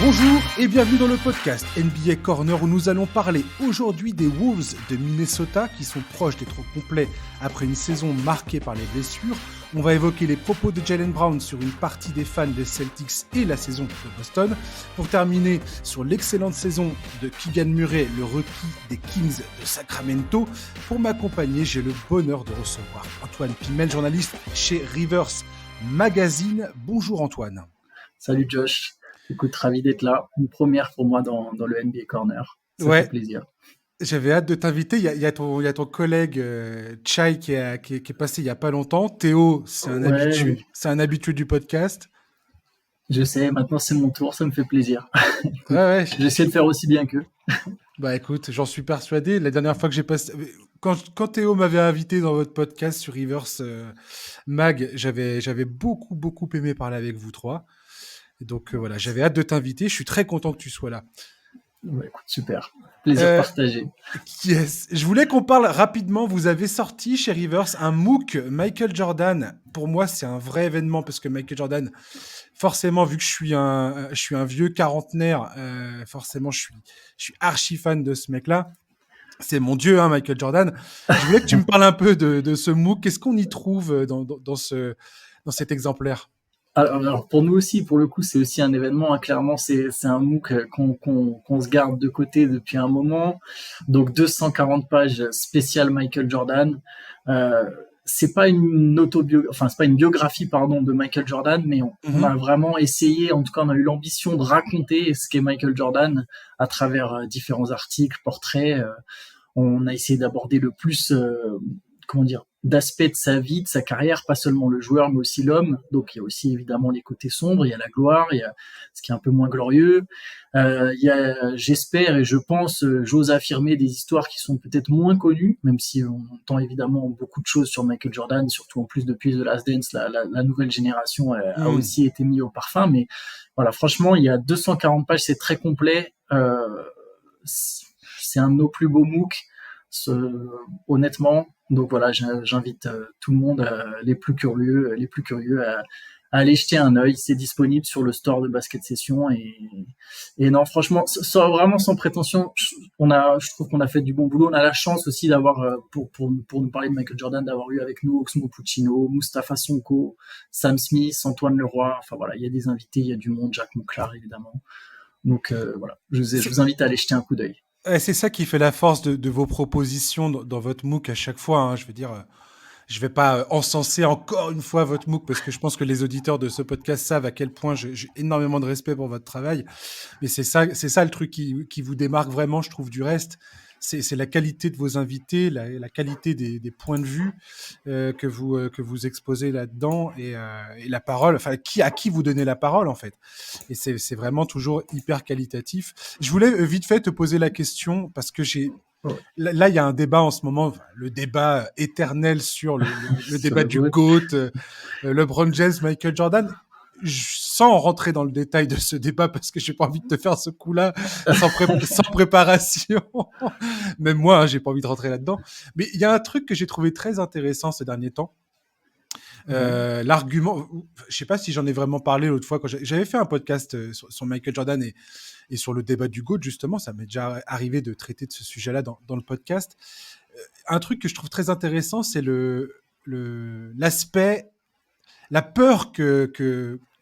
Bonjour et bienvenue dans le podcast NBA Corner où nous allons parler aujourd'hui des Wolves de Minnesota qui sont proches d'être au complet après une saison marquée par les blessures. On va évoquer les propos de Jaylen Brown sur une partie des fans des Celtics et la saison de Boston. Pour terminer sur l'excellente saison de Keegan Murray, le rookie des Kings de Sacramento. Pour m'accompagner, j'ai le bonheur de recevoir Antoine Pimel, journaliste chez Rivers Magazine. Bonjour Antoine. Salut Josh. Écoute, ravi d'être là. Une première pour moi dans le NBA Corner. Ça fait plaisir. J'avais hâte de t'inviter. Il y a ton collègue Chai qui est passé il n'y a pas longtemps. Théo, c'est un habitué du podcast. Je sais, maintenant c'est mon tour, ça me fait plaisir. Ouais. J'essaie de faire aussi bien qu'eux. Bah écoute, j'en suis persuadé. La dernière fois que j'ai passé... Quand Théo m'avait invité dans votre podcast sur Rivers Mag, j'avais beaucoup aimé parler avec vous trois. Donc voilà, j'avais hâte de t'inviter. Je suis très content que tu sois là. Ouais, écoute, super. Plaisir partagé. Yes. Je voulais qu'on parle rapidement. Vous avez sorti chez Rivers un MOOC Michael Jordan. Pour moi, c'est un vrai événement parce que Michael Jordan, forcément, vu que je suis un vieux quarantenaire, forcément, je suis archi fan de ce mec-là. C'est mon dieu, hein, Michael Jordan. Je voulais que tu me parles un peu de ce MOOC. Qu'est-ce qu'on y trouve dans cet exemplaire? Alors pour nous aussi, pour le coup, c'est aussi un événement. Hein. Clairement, c'est un MOOC qu'on se garde de côté depuis un moment. Donc 240 pages spéciales Michael Jordan. C'est pas une c'est pas une biographie de Michael Jordan, mais on a vraiment essayé, en tout cas on a eu l'ambition de raconter ce qu'est Michael Jordan à travers différents articles, portraits. On a essayé d'aborder le plus d'aspects de sa vie, de sa carrière, pas seulement le joueur, mais aussi l'homme. Donc il y a aussi évidemment les côtés sombres, il y a la gloire, il y a ce qui est un peu moins glorieux. Il y a, j'espère et je pense, j'ose affirmer des histoires qui sont peut-être moins connues, même si on entend évidemment beaucoup de choses sur Michael Jordan, surtout en plus depuis The Last Dance, la nouvelle génération a aussi été mise au parfum. Mais voilà, franchement, il y a 240 pages, c'est très complet. C'est un de nos plus beaux MOOC. Honnêtement, donc voilà, j'invite tout le monde, les plus curieux à aller jeter un œil. C'est disponible sur le store de Basket Session et non, franchement, vraiment sans prétention, je trouve qu'on a fait du bon boulot. On a la chance aussi d'avoir, pour nous parler de Michael Jordan, d'avoir eu avec nous Oxmo Puccino, Mustapha Sonko, Sam Smith, Antoine Leroy. Enfin voilà, il y a des invités, il y a du monde, Jacques Monclar évidemment. Donc voilà, je vous invite à aller jeter un coup d'œil. C'est ça qui fait la force de vos propositions dans votre MOOC à chaque fois. Hein. Je veux dire, je vais pas encenser encore une fois votre MOOC parce que je pense que les auditeurs de ce podcast savent à quel point j'ai énormément de respect pour votre travail. Mais c'est ça le truc qui vous démarque vraiment, je trouve, du reste. C'est la qualité de vos invités, la qualité des points de vue que vous exposez là-dedans et la parole, enfin à qui vous donnez la parole en fait. Et c'est vraiment toujours hyper qualitatif. Je voulais vite fait te poser la question parce que là il y a un débat en ce moment, le débat éternel sur le débat du GOAT, LeBron James, Michael Jordan. Sans rentrer dans le détail de ce débat parce que j'ai pas envie de te faire ce coup-là sans préparation. Même moi, hein, j'ai pas envie de rentrer là-dedans. Mais il y a un truc que j'ai trouvé très intéressant ces derniers temps. L'argument, je sais pas si j'en ai vraiment parlé l'autre fois quand j'avais fait un podcast sur Michael Jordan et sur le débat du GOAT justement, ça m'est déjà arrivé de traiter de ce sujet-là dans le podcast. Un truc que je trouve très intéressant, c'est l'aspect, la peur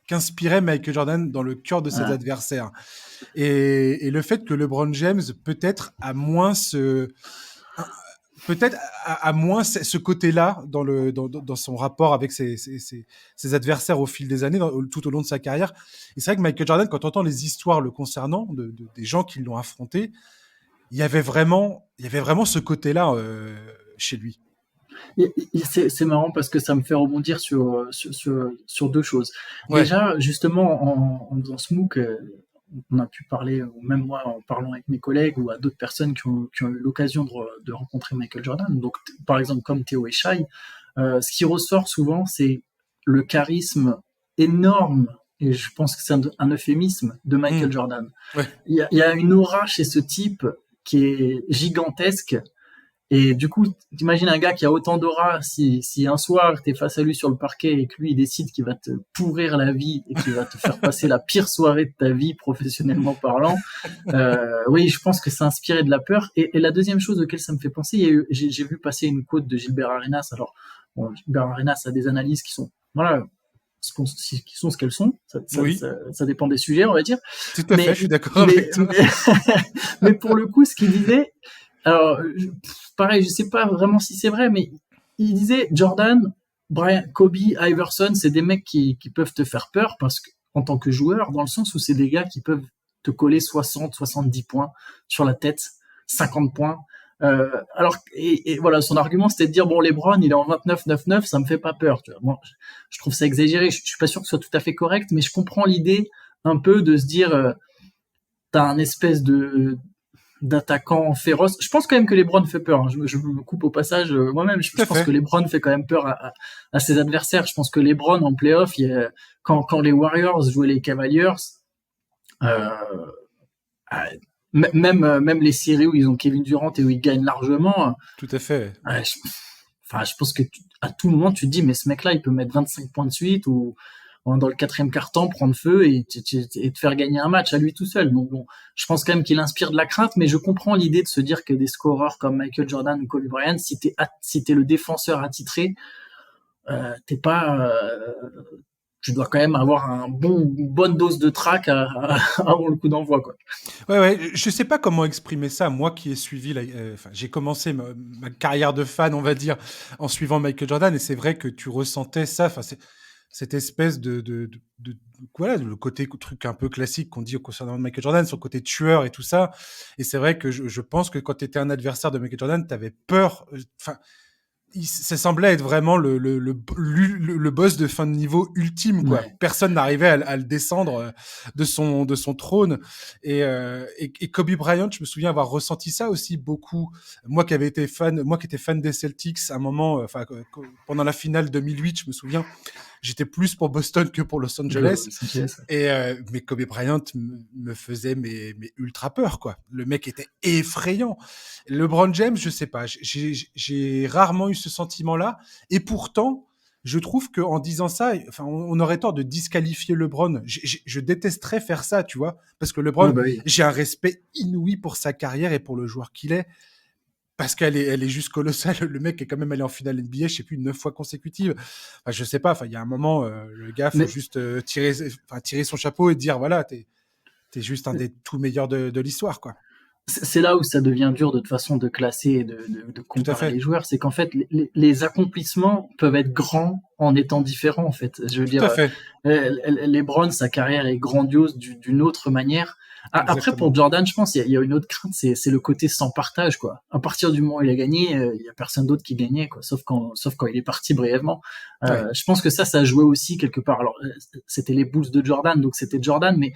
qu'inspirait Michael Jordan dans le cœur de ses adversaires. Et le fait que LeBron James peut-être a moins ce côté-là dans son rapport avec ses adversaires au fil des années, tout au long de sa carrière. Et c'est vrai que Michael Jordan, quand on entend les histoires le concernant, des gens qui l'ont affronté, il y avait vraiment ce côté-là chez lui. C'est marrant parce que ça me fait rebondir sur deux choses. Ouais. Déjà, justement, en faisant ce MOOC, on a pu parler, ou même moi en parlant avec mes collègues ou à d'autres personnes qui ont eu l'occasion de rencontrer Michael Jordan, donc par exemple comme Théo et Shai, ce qui ressort souvent, c'est le charisme énorme, et je pense que c'est un euphémisme, de Michael Jordan. Ouais. Il y a une aura chez ce type qui est gigantesque, Et du coup, t'imagines un gars qui a autant d'aura, si un soir t'es face à lui sur le parquet et que lui il décide qu'il va te pourrir la vie et qu'il va te faire passer la pire soirée de ta vie professionnellement parlant, oui, je pense que ça inspirait de la peur. Et la deuxième chose auquel ça me fait penser, j'ai vu passer une quote de Gilbert Arenas. Alors, bon, Gilbert Arenas a des analyses qui sont, voilà, qui sont ce qu'elles sont. Oui, Ça dépend des sujets, on va dire. tout à fait, je suis d'accord avec toi. Mais pour le coup, ce qu'il disait, alors, pareil, je sais pas vraiment si c'est vrai, mais il disait Jordan, Brian, Kobe, Iverson, c'est des mecs qui peuvent te faire peur parce que, en tant que joueur, dans le sens où c'est des gars qui peuvent te coller 60, 70 points sur la tête, 50 points. Alors, et voilà, son argument, c'était de dire, bon, LeBron, il est en 29-9-9, ça me fait pas peur, tu vois. Bon, je trouve ça exagéré, je suis pas sûr que ce soit tout à fait correct, mais je comprends l'idée un peu de se dire, t'as un espèce d'attaquant féroce. Je pense quand même que LeBron fait peur. Hein. Je me coupe au passage moi-même. Je Tout à pense que fait. LeBron fait quand même peur à ses adversaires. Je pense que LeBron en playoff, quand les Warriors jouaient les Cavaliers, euh, même les séries où ils ont Kevin Durant et où ils gagnent largement, Tout à fait. je pense que à tout moment tu te dis mais ce mec-là il peut mettre 25 points de suite ou dans le quatrième quart-temps prendre feu et te faire gagner un match à lui tout seul. Donc bon, je pense quand même qu'il inspire de la crainte, mais je comprends l'idée de se dire que des scoreurs comme Michael Jordan ou Kobe Bryant, si t'es le défenseur attitré, t'es pas, tu dois quand même avoir une bonne dose de trac avant le coup d'envoi, quoi. Ouais, ouais, je sais pas comment exprimer ça. Moi qui ai suivi, enfin, j'ai commencé ma carrière de fan, on va dire, en suivant Michael Jordan, et c'est vrai que tu ressentais ça. Enfin, c'est cette espèce voilà, le côté truc un peu classique qu'on dit concernant Michael Jordan, son côté tueur et tout ça. Et c'est vrai que je pense que quand tu étais un adversaire de Michael Jordan, tu avais peur. Enfin, ça semblait être vraiment le boss de fin de niveau ultime, quoi. Ouais. Personne n'arrivait à le descendre de son trône. Et Kobe Bryant, je me souviens avoir ressenti ça aussi beaucoup. Moi qui étais fan des Celtics à un moment, pendant la finale 2008, je me souviens, j'étais plus pour Boston que pour Los Angeles. Los Angeles. Mais Kobe Bryant me faisait mais ultra peur, quoi. Le mec était effrayant. LeBron James, je sais pas, j'ai rarement eu ce sentiment-là. Et pourtant, je trouve qu'en disant ça, enfin, on aurait tort de disqualifier LeBron. Je détesterais faire ça, tu vois, parce que Ouais, LeBron, bah oui. j'ai un respect inouï pour sa carrière et pour le joueur qu'il est. Parce elle est juste colossale. Le mec est quand même allé en finale NBA, je sais plus, 9 fois consécutives. Enfin, je sais pas. Enfin, il y a un moment, le gars, faut Mais juste tirer son chapeau et dire, voilà, t'es juste un des tout meilleurs de l'histoire, quoi. c'est là où ça devient dur de toute façon de classer et de Tout à comparer les fait. joueurs, c'est qu'en fait les accomplissements peuvent être grands en étant différents en fait. Je veux Tout à dire, fait. LeBron, sa carrière est grandiose d'une autre manière. Après pour Exactement. Jordan, je pense il y a une autre crainte, c'est le côté sans partage quoi. À partir du moment où il a gagné, il y a personne d'autre qui gagnait quoi, sauf quand il est parti brièvement. Ouais. Je pense que ça jouait aussi quelque part. Alors c'était les Bulls de Jordan, donc c'était Jordan, mais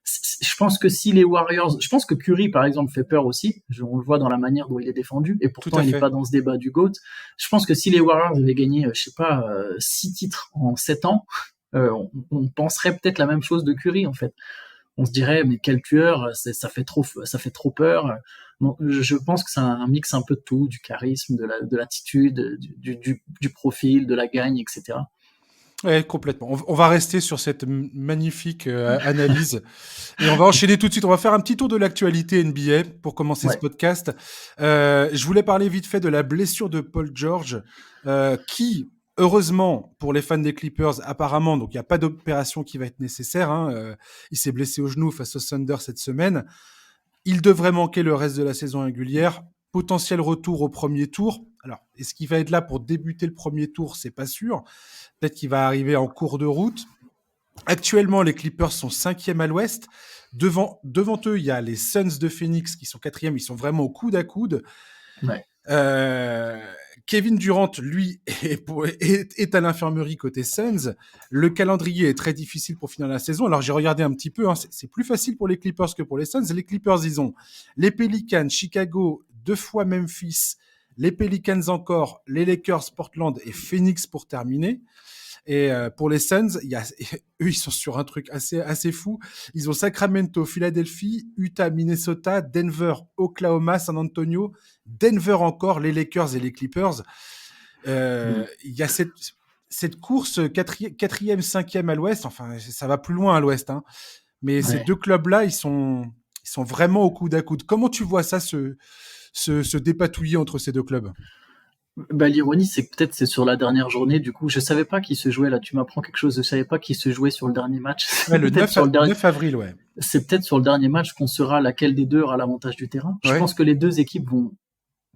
je pense que si les Warriors, je pense que Curry par exemple fait peur aussi, on le voit dans la manière dont il est défendu, et Tout pourtant à il n'est fait. pas dans ce débat du GOAT. Je pense que si les Warriors avaient gagné, je sais pas, 6 titres en 7 ans, on penserait peut-être la même chose de Curry en fait. On se dirait mais quel tueur, ça fait trop peur. Bon, je pense que c'est un mix un peu de tout, du charisme, de l'attitude, du profil, de la gagne, etc. Ouais, complètement. On va rester sur cette magnifique analyse et on va enchaîner tout de suite. On va faire un petit tour de l'actualité NBA pour commencer ce Ouais, podcast. Je voulais parler vite fait de la blessure de Paul George, qui, heureusement pour les fans des Clippers, apparemment, donc il n'y a pas d'opération qui va être nécessaire. Hein, il s'est blessé au genou face au Thunder cette semaine. Il devrait manquer le reste de la saison régulière. Potentiel retour au premier tour. Alors, est-ce qu'il va être là pour débuter le premier tour? C'est pas sûr. Peut-être qu'il va arriver en cours de route. Actuellement, les Clippers sont 5e à l'ouest. Devant eux, il y a les Suns de Phoenix qui sont 4e. Ils sont vraiment au coude à coude. ouais, Euh, Kevin Durant, lui, est à l'infirmerie côté Suns. Le calendrier est très difficile pour finir la saison. Alors, j'ai regardé un petit peu. Hein, c'est plus facile pour les Clippers que pour les Suns. Les Clippers, ils ont les Pelicans, Chicago, 2 fois Memphis, les Pelicans encore, les Lakers, Portland et Phoenix pour terminer. Et pour les Suns, eux, ils sont sur un truc assez fou. Ils ont Sacramento, Philadelphie, Utah, Minnesota, Denver, Oklahoma, San Antonio, Denver encore, les Lakers et les Clippers. Il y a cette course quatrième, cinquième à l'ouest. Enfin, ça va plus loin à l'ouest, hein. Mais ces deux clubs-là, ils sont vraiment au coude à coude. Comment tu vois ça se dépatouiller entre ces deux clubs? Bah, l'ironie, c'est que peut-être c'est sur la dernière journée. Du coup, je savais pas qui se jouait là. Tu m'apprends quelque chose. Je savais pas qui se jouait sur le dernier match. Ouais, le 9 avril, ouais. C'est peut-être sur le dernier match qu'on saura laquelle des deux aura l'avantage du terrain. Je pense que les deux équipes vont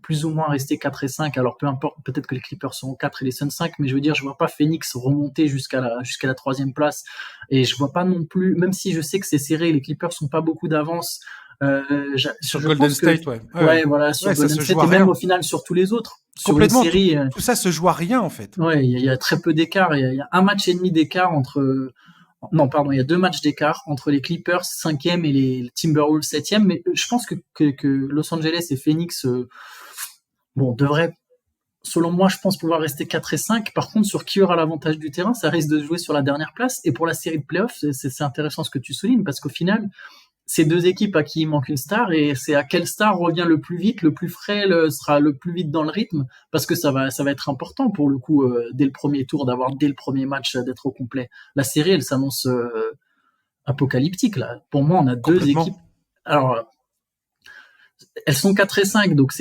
plus ou moins rester 4 et 5. Alors peu importe, peut-être que les Clippers seront 4 et les Suns 5, mais je veux dire, je vois pas Phoenix remonter jusqu'à la troisième place. Et je vois pas non plus, même si je sais que c'est serré, les Clippers sont pas beaucoup d'avance. Sur Golden State, ouais, voilà, sur Golden State, et même au final sur tous les autres. Complètement, sur une série, tout ça se joue à rien en fait. Ouais, il y a très peu d'écart. Il y a un match et demi d'écart entre. Non, pardon, il y a 2 matchs d'écart entre les Clippers 5e et les Timberwolves 7e. Mais je pense que Los Angeles et Phoenix, devraient, selon moi, je pense pouvoir rester 4 et 5. Par contre, sur qui aura l'avantage du terrain, ça risque de jouer sur la dernière place. Et pour la série de playoffs, c'est intéressant ce que tu soulignes, parce qu'au final, c'est deux équipes à qui il manque une star, et c'est à quelle star revient le plus vite, le plus frais, sera le plus vite dans le rythme, parce que ça va être important pour le coup, dès le premier tour, d'avoir dès le premier match d'être au complet. La série, elle s'annonce apocalyptique là. Pour moi, on a deux équipes. Alors, elles sont 4 et 5, donc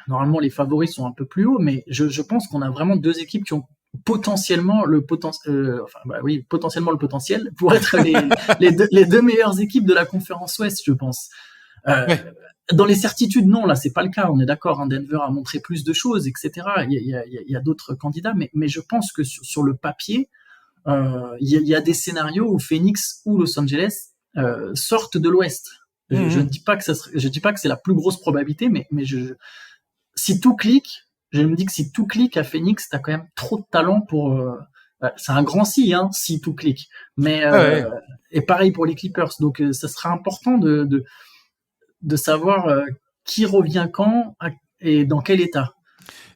normalement les favoris sont un peu plus hauts, mais je pense qu'on a vraiment deux équipes qui ont potentiellement le potentiel pour être les deux meilleures équipes de la conférence Ouest, je pense. Dans les certitudes, non, là c'est pas le cas, on est d'accord, hein, Denver a montré plus de choses, etc. Il y a d'autres candidats, mais je pense que sur le papier, il y a des scénarios où Phoenix ou Los Angeles sortent de l'Ouest. Je ne dis pas que je dis pas que c'est la plus grosse probabilité, mais si tout clique, je me dis que si tout clique à Phoenix, t'as quand même trop de talent pour. C'est un grand si tout clique. Mais et pareil pour les Clippers. Donc ça sera important de savoir qui revient quand et dans quel état.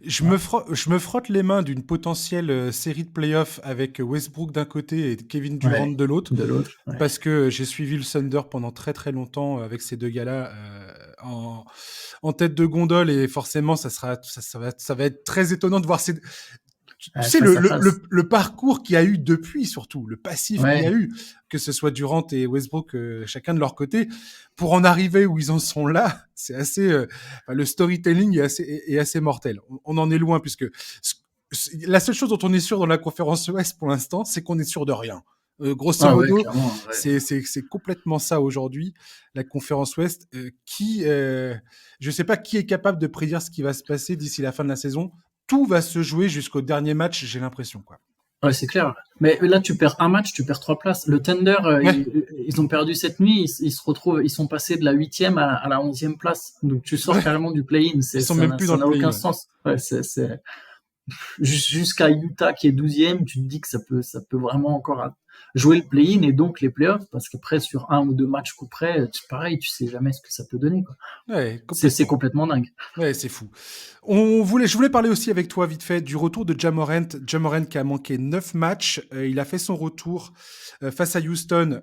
Je me frotte les mains d'une potentielle série de playoffs avec Westbrook d'un côté et Kevin Durant de l'autre. Parce que j'ai suivi le Thunder pendant très très longtemps avec ces deux gars-là en tête de gondole, et forcément ça va être très étonnant de voir tu sais, le parcours qu'il y a eu depuis, surtout, le passif qu'il y a eu, que ce soit Durant et Westbrook, chacun de leur côté, pour en arriver où ils en sont là, c'est assez, le storytelling est assez mortel. On en est loin, puisque la seule chose dont on est sûr dans la conférence Ouest pour l'instant, c'est qu'on est sûr de rien. Grosso modo, c'est complètement ça aujourd'hui, la conférence Ouest, je sais pas qui est capable de prédire ce qui va se passer d'ici la fin de la saison. Tout va se jouer jusqu'au dernier match, j'ai l'impression, quoi. Ouais, c'est clair. Mais là, tu perds un match, tu perds 3 places. Le Thunder, ils ont perdu cette nuit, ils se retrouvent, ils sont passés de la 8e à la 11e place. Donc, tu sors carrément du play-in. Ils sont même plus dans le play-in. Ça n'a aucun sens. Ouais, c'est jusqu'à Utah qui est 12e, tu te dis que ça peut vraiment encore jouer le play-in et donc les playoffs, parce qu'après sur un ou deux matchs coup près, pareil, tu sais jamais ce que ça peut donner, quoi. C'est complètement dingue. Ouais, c'est fou. Je voulais parler aussi avec toi vite fait du retour de Ja Morant. Ja Morant qui a manqué 9 matchs, il a fait son retour face à Houston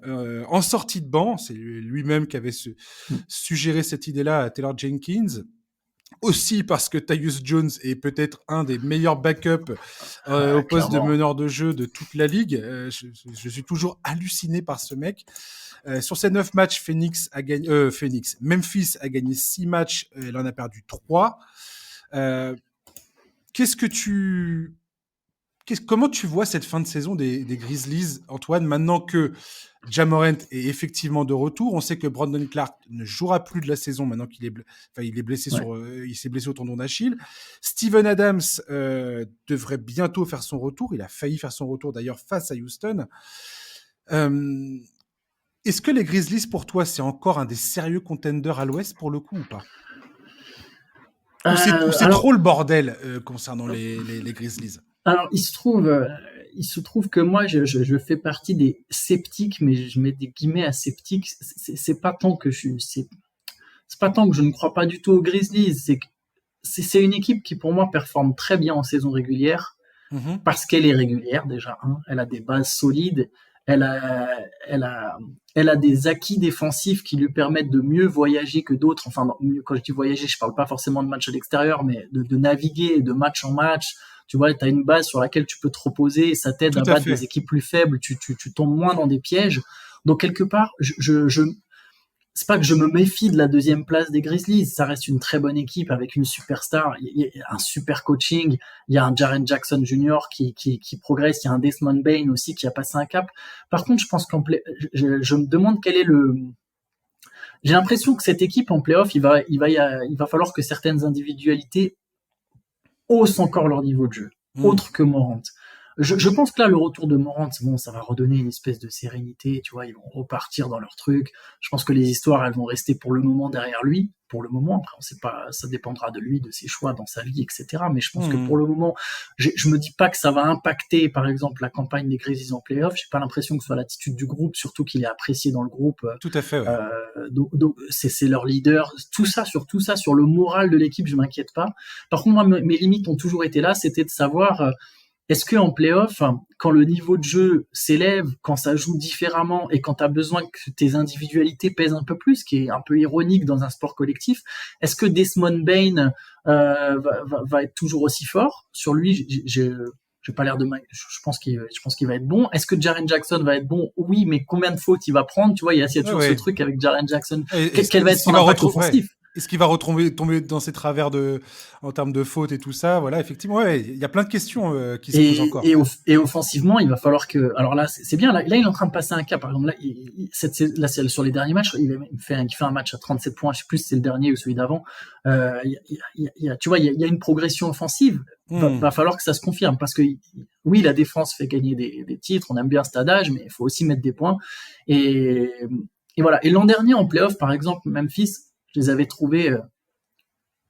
en sortie de banc. C'est lui-même qui avait suggéré cette idée-là à Taylor Jenkins. Aussi parce que Tyus Jones est peut-être un des meilleurs backups au poste de meneur de jeu de toute la ligue. Je suis toujours halluciné par ce mec. Sur ces 9 matchs, Memphis a gagné 6 matchs, elle en a perdu 3. Comment tu vois cette fin de saison des Grizzlies, Antoine, maintenant que Ja Morant est effectivement de retour? On sait que Brandon Clark ne jouera plus de la saison maintenant qu'il est blessé il s'est blessé au tendon d'Achille. Steven Adams devrait bientôt faire son retour. Il a failli faire son retour d'ailleurs face à Houston. Est-ce que les Grizzlies, pour toi, c'est encore un des sérieux contenders à l'Ouest pour le coup ou pas? Ou c'est trop le bordel concernant les Grizzlies? Alors, il se trouve que moi, je fais partie des sceptiques, mais je mets des guillemets à sceptiques. C'est pas tant que c'est pas tant que je ne crois pas du tout aux Grizzlies, c'est une équipe qui, pour moi, performe très bien en saison régulière Mhm. parce qu'elle est régulière déjà. Hein. Elle a des bases solides, elle a, elle a, elle a des acquis défensifs qui lui permettent de mieux voyager que d'autres. Enfin, quand je dis voyager, je parle pas forcément de match à l'extérieur, mais de naviguer de match en match. Tu vois, tu as une base sur laquelle tu peux te reposer et ça t'aide Tout à à battre des fait. équipes plus faibles. Tu tombes moins dans des pièges. Donc, quelque part, c'est pas que je me méfie de la deuxième place des Grizzlies. Ça reste une très bonne équipe avec une superstar, il y a un super coaching. Il y a un Jaren Jackson Jr. qui progresse. Il y a un Desmond Bain aussi qui a passé un cap. Par contre, je pense je me demande quel est le. J'ai l'impression que cette équipe en playoff, il va falloir que certaines individualités haussent encore leur niveau de jeu, Mm. autre que Morant. Je pense que là, le retour de Morant, bon, ça va redonner une espèce de sérénité, tu vois, ils vont repartir dans leur truc. Je pense que les histoires, elles vont rester pour le moment derrière lui. Pour le moment, après, on sait pas, ça dépendra de lui, de ses choix dans sa vie, etc. Mais je pense que pour Mm. le moment, je me dis pas que ça va impacter, par exemple, la campagne des Grizzlies en playoff. J'ai pas l'impression que ce soit l'attitude du groupe, surtout qu'il est apprécié dans le groupe. Tout à fait, ouais. Donc c'est leur leader. Tout ça, sur le moral de l'équipe, je m'inquiète pas. Par contre, moi, mes limites ont toujours été là, c'était de savoir est-ce qu'en playoff, quand le niveau de jeu s'élève, quand ça joue différemment et quand tu as besoin que tes individualités pèsent un peu plus, ce qui est un peu ironique dans un sport collectif, est-ce que Desmond Bain va être toujours aussi fort? Sur lui, j'ai pas l'air de je pense qu'il va être bon. Est-ce que Jaren Jackson va être bon? Oui, mais combien de fautes il va prendre? Tu vois, il y a Ouais, toujours ce ouais. truc avec Jaren Jackson. Quel va être Est-ce qu'il son va impact retrouver, ouais. offensif? Est-ce qu'il va tomber dans ses travers en termes de fautes et tout ça? Voilà, effectivement, ouais, il y a plein de questions qui se posent encore. Et offensivement, il va falloir que. Alors là, c'est bien. Là, il est en train de passer un cap. Par exemple, là, sur les derniers matchs, il fait un match à 37 points. Je sais plus si c'est le dernier ou celui d'avant. Tu vois, il y a une progression offensive. Hmm. Va falloir que ça se confirme parce que oui, la défense fait gagner des titres. On aime bien ce adage, mais il faut aussi mettre des points. Et, et voilà. Et l'an dernier en playoff, par exemple, Memphis, je les avais trouvés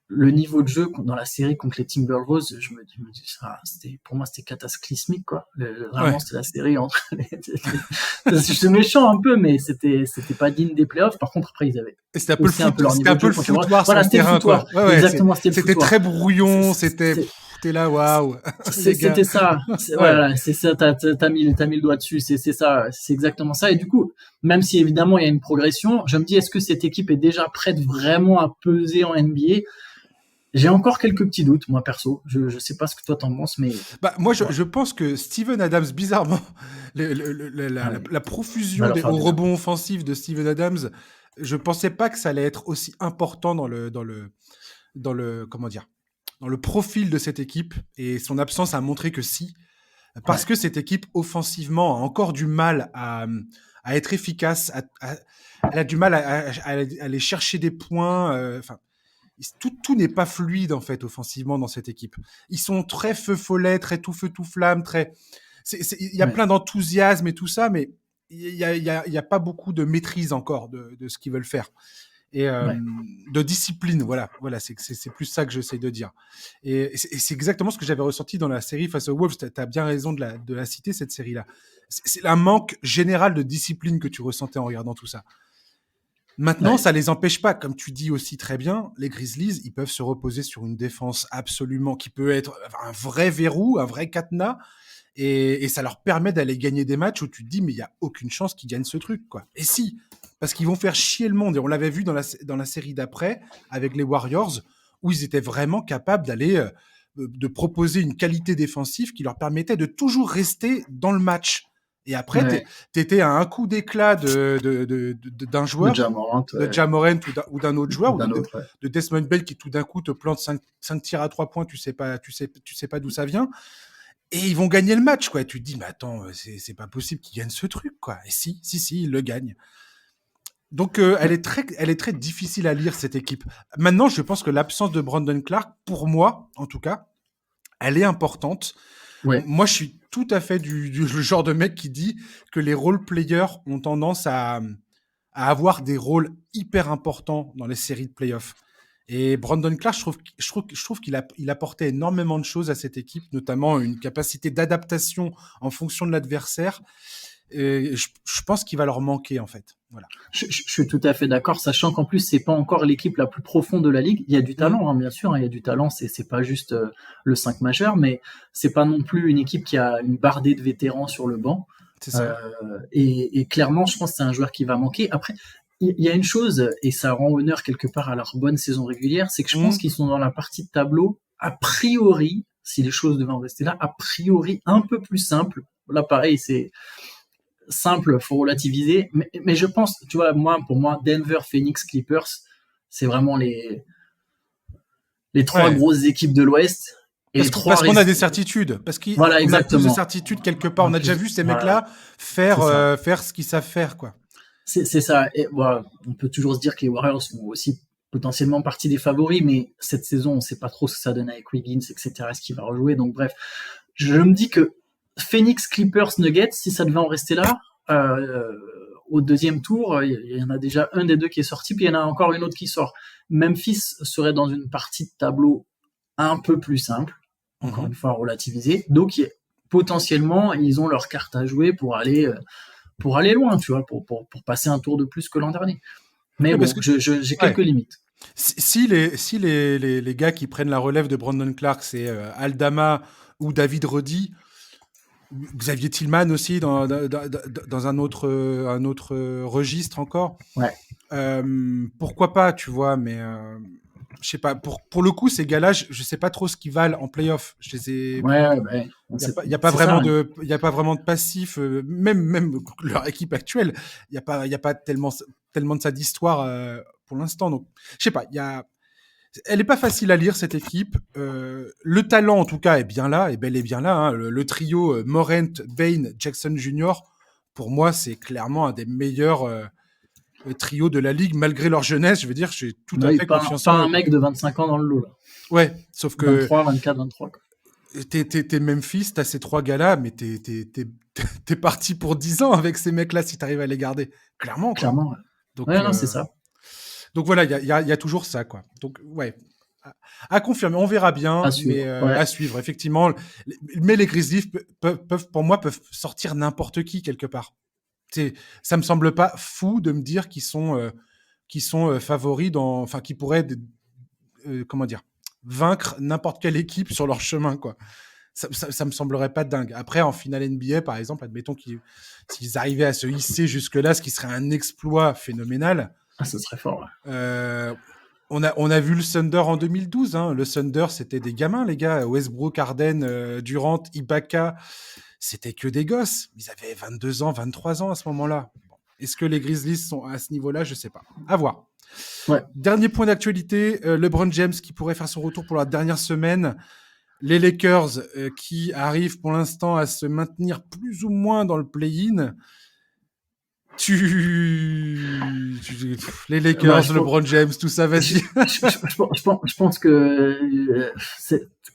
le niveau de jeu dans la série contre les Timberwolves, je me dis ça, pour moi, c'était cataclysmique, quoi. Vraiment, Ouais. c'était la série entre je suis méchant un peu, mais c'était pas digne des playoffs. Par contre, après, ils avaient Et aussi un peu leur c'était niveau un de peu jeu le quand tu vois. foutoir sur Voilà, le c'était le terrain, quoi. foutoir. Ouais, ouais, Exactement, c'était le c'était foutoir. très brouillon, C'est- t'es là, waouh, les gars. C'était ça. Ouais. Voilà, c'est ça. T'as mis le doigt dessus. C'est ça. C'est exactement ça. Et du coup, même si évidemment il y a une progression, je me dis, est-ce que cette équipe est déjà prête vraiment à peser en NBA? J'ai encore quelques petits doutes, moi perso. Je sais pas ce que toi t'en penses, mais Bah, moi, voilà. je pense que Steven Adams, bizarrement, Ouais, la profusion va leur faire au du bien. rebond offensif de Steven Adams, je pensais pas que ça allait être aussi important comment dire, dans le profil de cette équipe. Et son absence a montré que si, parce Ouais, que cette équipe offensivement a encore du mal à être efficace, elle a du mal à aller chercher des points. Enfin, tout n'est pas fluide en fait offensivement dans cette équipe. Ils sont très feu follet, très tout feu tout flamme, très. Il y a ouais, plein d'enthousiasme et tout ça, mais il y a pas beaucoup de maîtrise encore de ce qu'ils veulent faire et ouais, de discipline. Voilà, c'est plus ça que j'essaie de dire. Et c'est exactement ce que j'avais ressenti dans la série face aux Wolves. T'as bien raison de la citer cette série-là. C'est un manque général de discipline que tu ressentais en regardant tout ça. Maintenant, ouais, ça les empêche pas, comme tu dis aussi très bien, les Grizzlies, ils peuvent se reposer sur une défense absolument qui peut être un vrai verrou, un vrai cadenas, et ça leur permet d'aller gagner des matchs où tu te dis mais il y a aucune chance qu'ils gagnent ce truc, quoi. Et si, parce qu'ils vont faire chier le monde, et on l'avait vu dans la série d'après avec les Warriors, où ils étaient vraiment capables d'aller de proposer une qualité défensive qui leur permettait de toujours rester dans le match. Et après, ouais. t'étais à un coup d'éclat d'un De joueur, Jamorant, de ouais. Jamorant ou d'un autre joueur, Ou d'un autre, ouais. de Desmond Bell qui tout d'un coup te plante 5 tirs à 3 points, tu sais pas d'où ça vient. Et ils vont gagner le match, quoi. Et tu te dis, mais attends, c'est pas possible qu'ils gagnent ce truc, quoi. Et si, ils le gagnent. Donc, elle est très difficile à lire, cette équipe. Maintenant, je pense que l'absence de Brandon Clark, pour moi, en tout cas, elle est importante. Ouais, Moi, je suis tout à fait du genre de mec qui dit que les role players ont tendance à avoir des rôles hyper importants dans les séries de playoffs. Et Brandon Clark, je trouve il apportait énormément de choses à cette équipe, notamment une capacité d'adaptation en fonction de l'adversaire. Et je pense qu'il va leur manquer, en fait. Voilà. Je suis tout à fait d'accord, sachant qu'en plus, c'est pas encore l'équipe la plus profonde de la ligue. Il y a du talent, bien sûr, hein, il y a du talent, c'est pas juste le 5 majeur, mais c'est pas non plus une équipe qui a une bardée de vétérans sur le banc. C'est ça. Et clairement, je pense que c'est un joueur qui va manquer. Après, il y a une chose, et ça rend honneur quelque part à leur bonne saison régulière, c'est que je pense qu'ils sont dans la partie de tableau, a priori, si les choses devaient en rester là, a priori un peu plus simple. Là, pareil, c'est simple, faut relativiser, mais je pense, tu vois, pour moi, Denver, Phoenix, Clippers, c'est vraiment les trois grosses équipes de l'Ouest. Parce qu'on a des certitudes, parce qu'on voilà, a plus de certitudes quelque part. On a déjà vu ces mecs-là faire ce qu'ils savent faire, quoi. C'est ça. Et, voilà, on peut toujours se dire que les Warriors sont aussi potentiellement partie des favoris, mais cette saison, on ne sait pas trop ce que ça donne avec Wiggins, etc. Est-ce qu'il va rejouer? Donc bref, je me dis que Phoenix, Clippers, Nuggets, si ça devait en rester là, au deuxième tour, il y en a déjà un des deux qui est sorti, puis il y en a encore une autre qui sort. Memphis serait dans une partie de tableau un peu plus simple, encore une fois relativisée. Donc potentiellement, ils ont leur carte à jouer pour aller loin, tu vois, pour passer un tour de plus que l'an dernier. Mais bon, j'ai quelques limites. Si les gars qui prennent la relève de Brandon Clark, c'est Aldama ou David Roddy, Xavier Tillman aussi dans un autre registre encore. Ouais. Pourquoi pas, tu vois, mais je sais pas. Pour le coup, ces gars-là, je sais pas trop ce qu'ils valent en playoff. Je les ai. Il y a pas vraiment de passif. Même leur équipe actuelle, il y a pas tellement de ça d'histoire pour l'instant. Donc, je sais pas. Elle est pas facile à lire, cette équipe. Le talent, en tout cas, est bel et bien là. Hein. Le trio Morant, Bane, Jackson Jr., pour moi, c'est clairement un des meilleurs trios de la ligue, malgré leur jeunesse. Je veux dire, j'ai tout à fait confiance en eux. Pas un mec de 25 ans dans le lot, là. Ouais, sauf que... 23, 24, 23, quoi. T'es Memphis, t'as ces trois gars-là, mais t'es parti pour 10 ans avec ces mecs-là si t'arrives à les garder. Clairement, quoi. Clairement, ouais. Donc, non, c'est ça. Donc voilà, il y a toujours ça, quoi. Donc ouais, à confirmer, on verra bien, à suivre, effectivement. Mais les Grizzlies pour moi, peuvent sortir n'importe qui quelque part. Ça me semble pas fou de me dire qu'ils sont favoris qui pourraient vaincre n'importe quelle équipe sur leur chemin, quoi. Ça me semblerait pas dingue. Après, en finale NBA, par exemple, admettons s'ils arrivaient à se hisser jusque-là, ce qui serait un exploit phénoménal. Ça serait fort. Ouais. On a vu le Thunder en 2012. Hein. Le Thunder, c'était des gamins, les gars. Westbrook, Harden, Durant, Ibaka, c'était que des gosses. Ils avaient 22 ans, 23 ans à ce moment-là. Bon. Est-ce que les Grizzlies sont à ce niveau-là? Je sais pas. À voir. Ouais. Dernier point d'actualité, LeBron James qui pourrait faire son retour pour la dernière semaine. Les Lakers qui arrivent pour l'instant à se maintenir plus ou moins dans le play-in. Les Lakers, LeBron James, tout ça, vas-y. Je pense que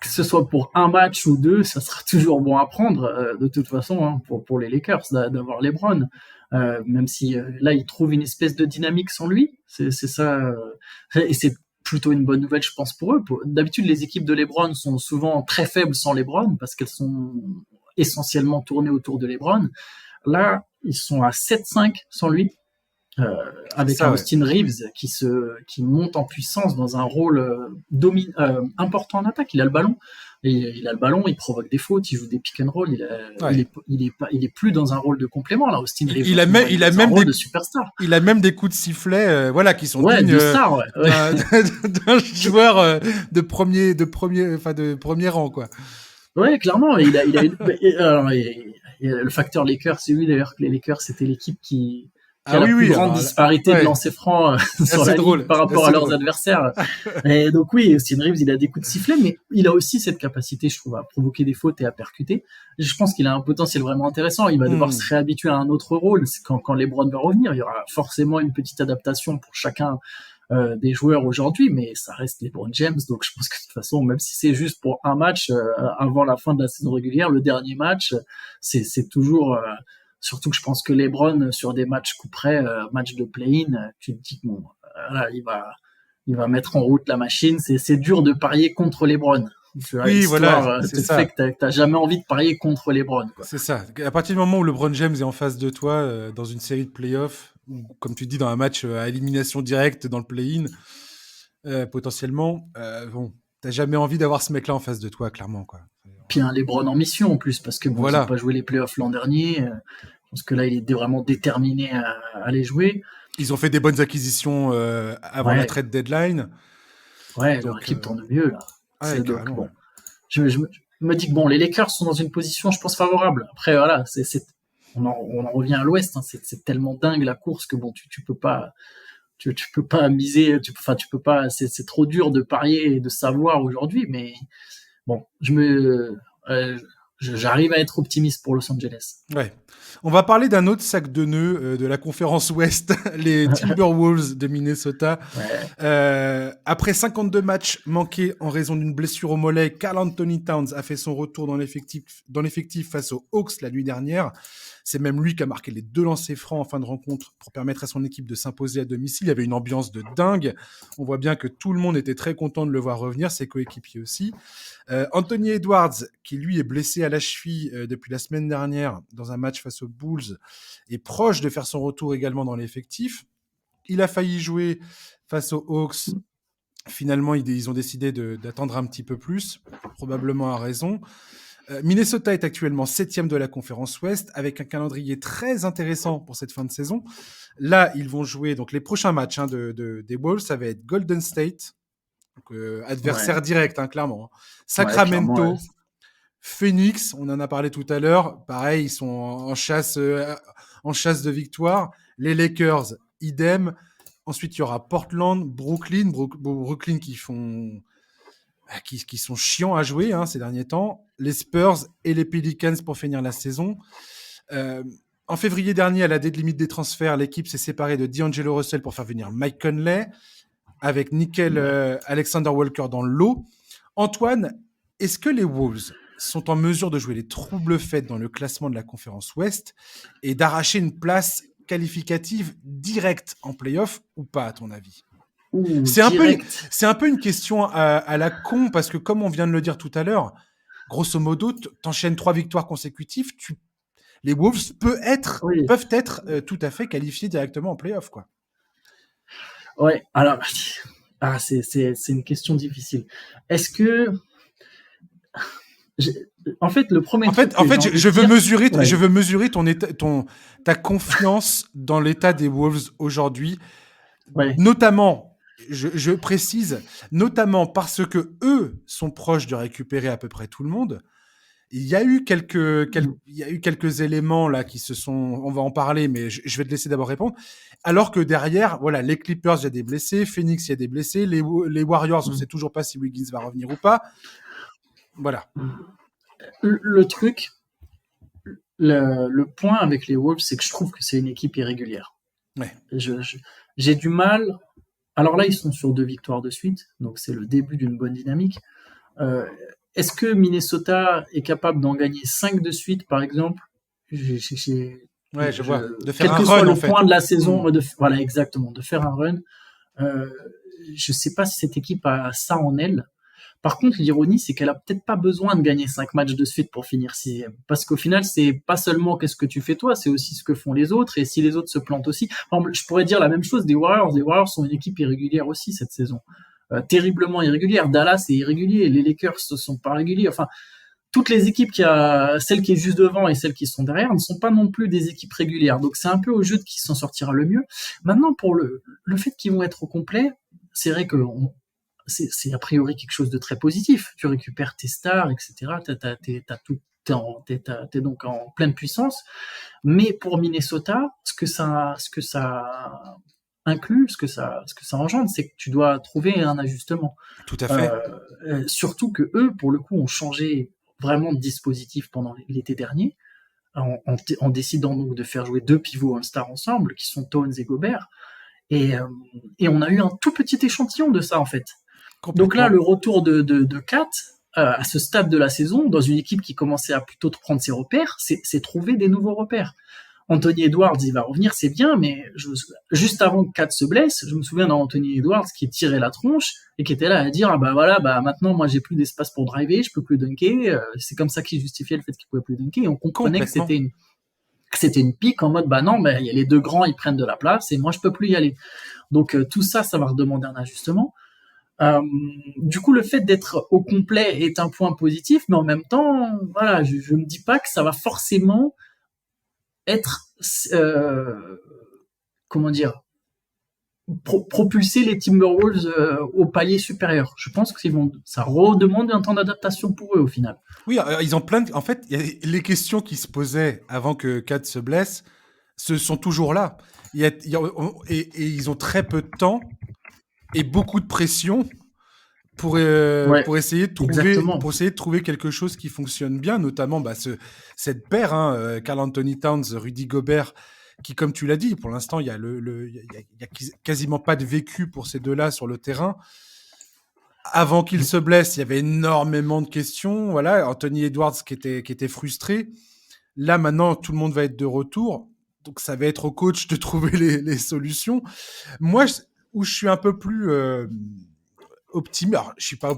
ce soit pour un match ou deux, ça sera toujours bon à prendre, de toute façon, hein, pour les Lakers, d'avoir LeBron. Même si là, ils trouvent une espèce de dynamique sans lui. C'est ça. Et c'est plutôt une bonne nouvelle, je pense, pour eux. D'habitude, les équipes de LeBron sont souvent très faibles sans LeBron parce qu'elles sont essentiellement tournées autour de LeBron. Là, ils sont à 7-5 sans lui, avec Austin Reeves qui monte en puissance dans un rôle important en attaque. Il a le ballon, il provoque des fautes, il joue des pick and roll. Il est plus dans un rôle de complément là. Austin Reeves. Il a même des superstars. Il a même des coups de sifflet, qui sont dignes d'un joueur de premier rang, quoi. Ouais, clairement. Le facteur Lakers, c'est lui d'ailleurs que les Lakers c'était l'équipe qui a la plus grande disparité de lancers francs sur la ligue par rapport à leurs adversaires. Et donc oui, Austin Reeves, il a des coups de sifflet, mais il a aussi cette capacité, je trouve, à provoquer des fautes et à percuter. Je pense qu'il a un potentiel vraiment intéressant. Il va devoir se réhabituer à un autre rôle. Quand LeBron va revenir, il y aura forcément une petite adaptation pour chacun des joueurs aujourd'hui, mais ça reste LeBron James, donc je pense que de toute façon, même si c'est juste pour un match avant la fin de la saison régulière, le dernier match, c'est toujours surtout que je pense que LeBron sur des matchs coup près, match de play-in, tu te dis que bon, là, il va mettre en route la machine. C'est dur de parier contre LeBron. Oui, L'histoire voilà, c'est te fait ça. que t'as jamais envie de parier contre LeBron, quoi. C'est ça. À partir du moment où LeBron James est en face de toi, dans une série de playoffs, ou comme tu dis, dans un match à élimination directe dans le play-in, potentiellement, bon, t'as jamais envie d'avoir ce mec-là en face de toi, clairement, quoi. Puis un LeBron en mission en plus, parce que bon, ils ont Voilà. pas joué les playoffs l'an dernier. Parce que là, il est vraiment déterminé à les jouer. Ils ont fait des bonnes acquisitions avant la Ouais, trade deadline. ouais, leur Donc, équipe tourne mieux là. ouais, C'est donc carrément. Ouais. bon. Je me dis que bon, les Lakers sont dans une position, je pense, favorable. Après, voilà, on en revient à l'Ouest. Hein, c'est tellement dingue la course que bon, tu peux pas, tu peux pas miser. Enfin, tu peux pas. C'est trop dur de parier et de savoir aujourd'hui. Mais bon, j'arrive à être optimiste pour Los Angeles. Ouais. On va parler d'un autre sac de nœuds de la conférence Ouest, les Timberwolves de Minnesota. Ouais, Après 52 matchs manqués en raison d'une blessure au mollet, Karl Anthony Towns a fait son retour dans l'effectif face aux Hawks la nuit dernière. C'est même lui qui a marqué les 2 lancers francs en fin de rencontre pour permettre à son équipe de s'imposer à domicile. Il y avait une ambiance de dingue. On voit bien que tout le monde était très content de le voir revenir, ses coéquipiers aussi. Anthony Edwards, qui lui est blessé à la cheville depuis la semaine dernière dans un match face aux Bulls, est proche de faire son retour également dans l'effectif. Il a failli jouer face aux Hawks. Finalement, ils ont décidé d'attendre un petit peu plus, probablement à raison. Minnesota est actuellement 7e de la conférence Ouest, avec un calendrier très intéressant pour cette fin de saison. Là, ils vont jouer donc les prochains matchs des Wolves, ça va être Golden State, donc, adversaire ouais, direct, hein, clairement. ouais, clairement. Ouais. Sacramento, Phoenix, on en a parlé tout à l'heure. Pareil, ils sont en chasse de victoire. Les Lakers, idem. Ensuite, il y aura Portland, Brooklyn qui sont chiants à jouer ces derniers temps. Les Spurs et les Pelicans pour finir la saison. Euh, En février dernier, à la date limite des transferts, l'équipe s'est séparée de D'Angelo Russell pour faire venir Mike Conley, avec Nickel Alexander Walker dans le lot. Antoine, est-ce que les Wolves sont en mesure de jouer les troubles faits dans le classement de la conférence Ouest et d'arracher une place qualificative directe en playoff ou pas, à ton avis? Ouh, C'est un peu une, direct. c'est un peu une question à la con, parce que comme on vient de le dire tout à l'heure, grosso modo, t'enchaînes 3 victoires consécutives, les Wolves Oui. peuvent être tout à fait qualifiés directement en playoff, quoi. Ouais. Alors, c'est une question difficile. Est-ce que, j'ai- en fait, le premier truc En que j'ai fait, envie de je veux dire, mesurer, ouais, ta confiance dans l'état des Wolves aujourd'hui, ouais, notamment, je précise, notamment parce que eux sont proches de récupérer à peu près tout le monde. Il y a eu il y a eu quelques éléments là qui se sont, on va en parler, mais je vais te laisser d'abord répondre. Alors que derrière, voilà, les Clippers, il y a des blessés, Phoenix, il y a des blessés, les Warriors, on sait toujours pas si Wiggins va revenir ou pas. Voilà. le truc, le point avec les Wolves, c'est que je trouve que c'est une équipe irrégulière. Ouais. J'ai du mal. Alors là, ils sont sur 2 victoires de suite, donc c'est le début d'une bonne dynamique. Euh, Est-ce que Minnesota est capable d'en gagner 5 de suite, par exemple? Ouais, je vois. De faire Quel un que soit run, en le point fait. de la Hmm. saison, voilà, exactement, de faire un run. Euh, je ne sais pas si cette équipe a ça en elle. Par contre, l'ironie, c'est qu'elle a peut-être pas besoin de gagner 5 matchs de suite pour finir 6e. Parce qu'au final, c'est pas seulement qu'est-ce que tu fais toi, c'est aussi ce que font les autres. Et si les autres se plantent aussi, par exemple, je pourrais dire la même chose des Warriors. Les Warriors sont une équipe irrégulière aussi cette saison. Terriblement irrégulière. Dallas est irrégulier. Les Lakers ne sont pas réguliers. Enfin, toutes les équipes celles qui est juste devant et celles qui sont derrière ne sont pas non plus des équipes régulières. Donc c'est un peu au jeu de qui s'en sortira le mieux. Maintenant, pour le fait qu'ils vont être au complet, c'est vrai que c'est a priori quelque chose de très positif. Tu récupères tes stars, etc. T'es donc en pleine puissance. Mais pour Minnesota, ce que ça inclut, ce que ça engendre, c'est que tu dois trouver un ajustement. Tout à fait. Euh, Surtout que eux, pour le coup, ont changé vraiment de dispositif pendant l'été dernier, en décidant donc de faire jouer 2 pivots All-Star ensemble, qui sont Towns et Gobert. Et on a eu un tout petit échantillon de ça, en fait. Donc là, Complètement. le retour de Kat, à ce stade de la saison, dans une équipe qui commençait à plutôt prendre ses repères, c'est trouver des nouveaux repères. Anthony Edwards, il va revenir, c'est bien, mais juste avant que Kat se blesse, je me souviens d'Anthony Edwards qui tirait la tronche et qui était là à dire, ah bah voilà, bah maintenant moi j'ai plus d'espace pour driver, je peux plus dunker, c'est comme ça qu'il justifiait le fait qu'il pouvait plus dunker, et on comprenait que c'était une pique en mode, bah non, bah, il y a les deux grands, ils prennent de la place et moi je peux plus y aller. Donc tout ça, ça va redemander un ajustement. Du coup, le fait d'être au complet est un point positif, mais en même temps, voilà, je me dis pas que ça va forcément être, comment dire, propulser les Timberwolves au palier supérieur. Je pense que ça redemande un temps d'adaptation pour eux au final. Oui, ils ont en fait, les questions qui se posaient avant que Kat se blesse, ce sont toujours là. Et ils ont très peu de temps et beaucoup de pression Ouais, pour essayer exactement. de trouver quelque chose qui fonctionne bien, notamment cette paire, Karl Anthony Towns, Rudy Gobert, qui, comme tu l'as dit, pour l'instant, il y a quasiment pas de vécu pour ces deux-là sur le terrain. Avant qu'il se blesse, il y avait énormément de questions. Voilà, Anthony Edwards qui était frustré. Là, maintenant, tout le monde va être de retour. Donc, ça va être au coach de trouver les solutions. Moi, où je suis un peu plus optimiste, alors, je suis pas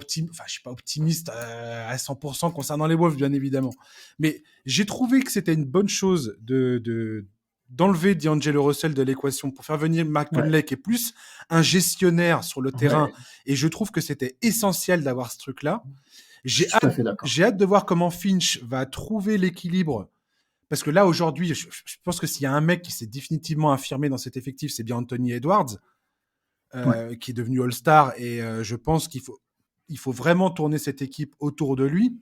optimiste à 100% concernant les Wolves, bien évidemment. Mais j'ai trouvé que c'était une bonne chose d'enlever D'Angelo Russell de l'équation pour faire venir Mac Ouais, Conley, qui est plus un gestionnaire sur le terrain. ouais, Et je trouve que c'était essentiel d'avoir ce truc-là. je J'ai suis tout à hâte, fait d'accord. j'ai hâte de voir comment Finch va trouver l'équilibre. Parce que là, aujourd'hui, je pense que s'il y a un mec qui s'est définitivement affirmé dans cet effectif, c'est bien Anthony Edwards, Ouais, qui est devenu All-Star. Et je pense il faut vraiment tourner cette équipe autour de lui.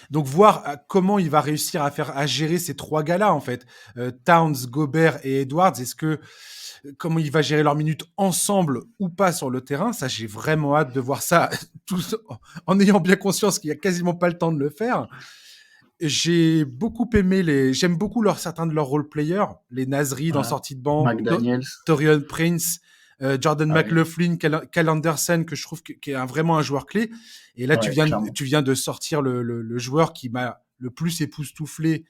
Donc voir comment il va réussir à gérer ces trois gars-là, en fait. Towns, Gobert et Edwards. Comment il va gérer leurs minutes ensemble ou pas sur le terrain, ça j'ai vraiment hâte de voir ça tous en ayant bien conscience qu'il y a quasiment pas le temps de le faire. J'aime beaucoup certains de leurs role players, les Nasri dans voilà. sortie de banc, McDaniels. Torian Prince, Jordan Ah oui, McLaughlin, Cal Anderson, que je trouve qui est vraiment un joueur clé. Et là, ouais, clairement. tu viens de sortir le joueur qui m'a le plus époustouflé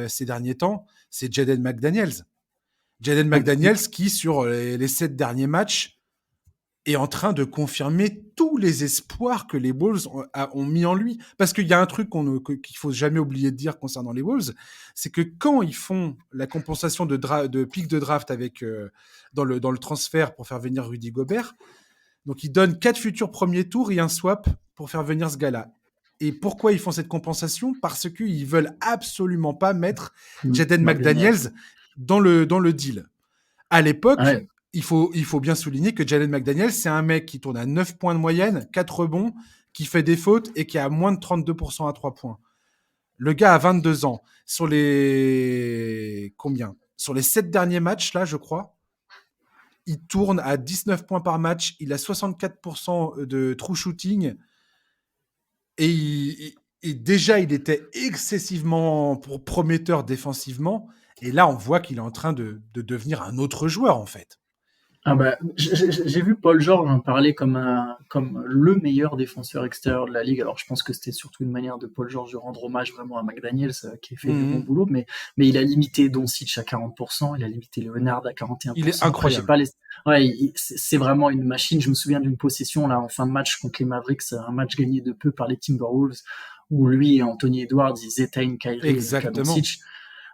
ces derniers temps, c'est Jaden McDaniels. Jaden Oui, McDaniels qui, sur les 7 derniers matchs, est en train de confirmer tous les espoirs que les Wolves ont mis en lui. Parce qu'il y a un truc qu'il faut jamais oublier de dire concernant les Wolves, c'est que quand ils font la compensation de pic de draft avec dans le transfert pour faire venir Rudy Gobert, donc ils donnent 4 futurs premiers tours et un swap pour faire venir ce gars-là. Et pourquoi ils font cette compensation? Parce qu'ils veulent absolument pas mettre Jaden McDaniels. McDaniels dans le deal. À l'époque, Ouais, il faut bien souligner que Jalen McDaniels, c'est un mec qui tourne à 9 points de moyenne, 4 rebonds, qui fait des fautes et qui a moins de 32% à 3 points. Le gars a 22 ans. Sur les combien? Sur les 7 derniers matchs, là, je crois, il tourne à 19 points par match, il a 64% de true shooting et, et déjà, il était excessivement prometteur défensivement. Et là, on voit qu'il est en train de devenir un autre joueur, en fait. ah bah, j'ai vu Paul George en parler comme le meilleur défenseur extérieur de la ligue. Alors je pense que c'était surtout une manière de Paul George de rendre hommage vraiment à McDaniels qui a fait du bon Mmh. boulot, mais il a limité Doncic à 40%, il a limité Leonard à Il est 41%. Après j'ai incroyable. pas les, ouais, c'est vraiment une machine. Je me souviens d'une possession là en fin de match contre les Mavericks, un match gagné de peu par les Timberwolves où lui et Anthony Edwards ils éteignent Kyrie et Luka Exactement. Doncic.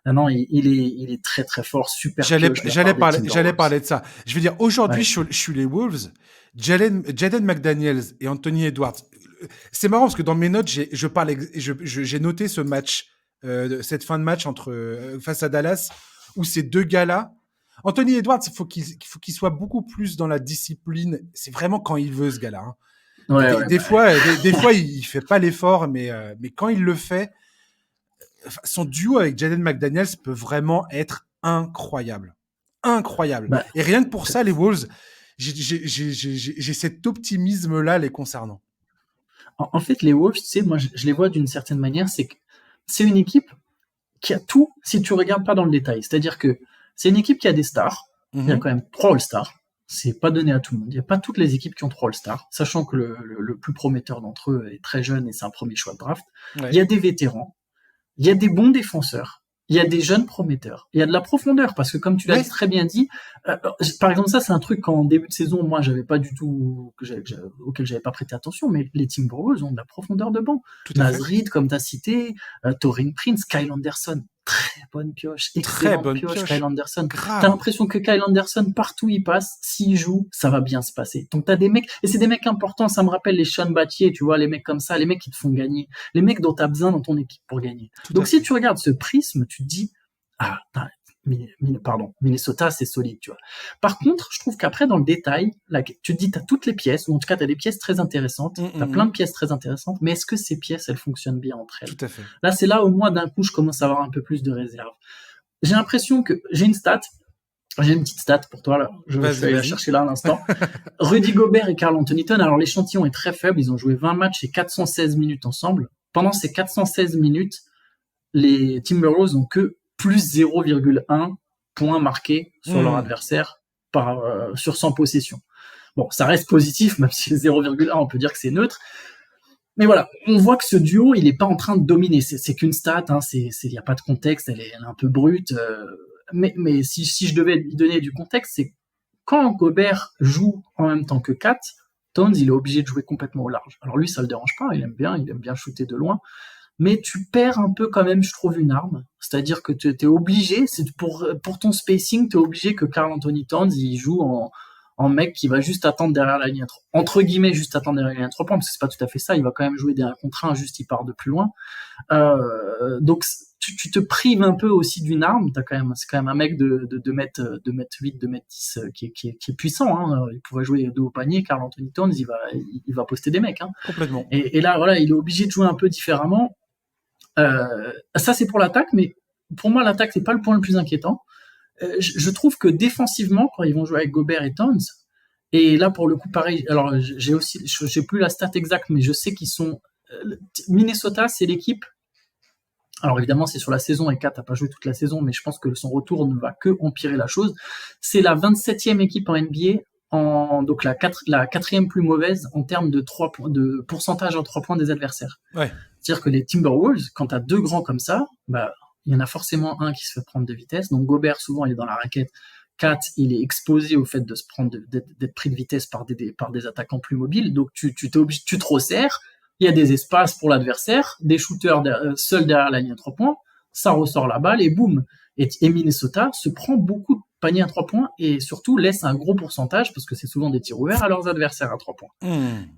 Ah non, il est très très fort, super pioche de la part des J'allais Timberwolves. parler de ça. Je veux dire, aujourd'hui, Ouais. je suis les Wolves. Jaden McDaniels et Anthony Edwards. C'est marrant parce que dans mes notes, j'ai noté ce match, cette fin de match face à Dallas, où ces deux gars-là. Anthony Edwards, faut qu'il soit beaucoup plus dans la discipline. C'est vraiment quand il veut, ce gars-là, hein. Ouais, ouais, bah, Des fois, il fait pas l'effort, mais quand il le fait, son duo avec Jaden McDaniels peut vraiment être incroyable. Incroyable. bah, Et rien que pour ça, les Wolves, j'ai cet optimisme-là les concernant. en fait, les Wolves, tu sais, moi, je les vois d'une certaine manière, c'est que c'est une équipe qui a tout si tu regardes pas dans le détail. C'est-à-dire que c'est une équipe qui a des stars. Il y a Mhm. quand même 3 All-Stars. C'est pas donné à tout le monde. Il n'y a pas toutes les équipes qui ont 3 All-Stars, sachant que le plus prometteur d'entre eux est très jeune et c'est un premier choix de draft. Il y Ouais. a des vétérans. Il y a des bons défenseurs. il y a des jeunes prometteurs. Il y a de la profondeur parce que comme tu l'as très bien dit, par exemple ça c'est un truc qu'en début de saison moi j'avais pas du tout auquel j'avais pas prêté attention, mais les Timberwolves ont de la profondeur de banc. Naz Reid comme tu as cité, Taurean Prince, Kyle Anderson, très bonne pioche, excellente pioche. Kyle Anderson. T'as l'impression que Kyle Anderson partout où il passe, s'il joue, ça va bien se passer. Donc t'as des mecs et c'est des mecs importants, ça me rappelle les Sean Battier, tu vois, les mecs comme ça, les mecs qui te font gagner, les mecs dont t'as besoin dans ton équipe pour gagner. Donc si tu regardes ce prisme, tu te dis Minnesota, c'est solide, tu vois. Par contre, je trouve qu'après, dans le détail, là, tu te dis, t'as toutes les pièces, ou en tout cas, t'as des pièces très intéressantes, t'as plein de pièces très intéressantes, mais est-ce que ces pièces, elles fonctionnent bien entre elles? Tout à fait. Là, c'est là où moi, d'un coup, je commence à avoir un peu plus de réserve. J'ai l'impression que j'ai une petite stat pour toi, là. Je vais aller la chercher là à l'instant. Rudy Gobert et Karl Anthony Towns, alors l'échantillon est très faible, ils ont joué 20 matchs et 416 minutes ensemble. Pendant ces 416 minutes, les Timberwolves ont que plus 0,1 points marqués sur leur adversaire sur 100 possessions. Bon, ça reste positif, même si 0,1, on peut dire que c'est neutre. Mais voilà, on voit que ce duo, il est pas en train de dominer. C'est qu'une stat, il y a pas de contexte, elle est un peu brute. Mais si je devais lui donner du contexte, c'est quand Gobert joue en même temps que Kat, Towns, il est obligé de jouer complètement au large. Alors lui, ça le dérange pas, il aime bien shooter de loin. Mais tu perds un peu quand même, je trouve, une arme. C'est-à-dire que tu es obligé, c'est pour ton spacing, tu es obligé que Karl Anthony Towns, il joue en mec qui va juste attendre derrière la ligne, entre guillemets, juste attendre derrière la ligne à 3 points, parce que c'est pas tout à fait ça, il va quand même jouer des 1 contre 1, juste il part de plus loin. Donc tu te prives un peu aussi d'une arme, c'est quand même un mec de mètre 8, 2 mètres 10 qui est puissant, hein. Il pourrait jouer de haut panier, Karl Anthony Towns, il va poster des mecs, hein. Complètement. Et là, voilà, il est obligé de jouer un peu différemment. Ça c'est pour l'attaque, mais pour moi l'attaque c'est pas le point le plus inquiétant. Je trouve que défensivement, quand ils vont jouer avec Gobert et Towns, et là pour le coup pareil, alors j'ai plus la stat exacte, mais je sais qu'ils sont Minnesota, c'est l'équipe. Alors évidemment c'est sur la saison et Kat n'a pas joué toute la saison, mais je pense que son retour ne va que empirer la chose. C'est la 27e équipe en NBA, donc la quatrième plus mauvaise en termes de pourcentage en 3 points des adversaires. Ouais. C'est-à-dire que les Timberwolves, quand tu as 2 grands comme ça, il y en a forcément un qui se fait prendre de vitesse. Donc Gobert, souvent, il est dans la raquette. Kat, il est exposé au fait de se prendre d'être pris de vitesse par des attaquants plus mobiles. Donc tu te resserres. Il y a des espaces pour l'adversaire, des shooters seuls derrière la ligne à 3 points. Ça ressort la balle et boum. Et Minnesota se prend beaucoup de paniers à 3 points et surtout laisse un gros pourcentage, parce que c'est souvent des tirs ouverts, à leurs adversaires à 3 points.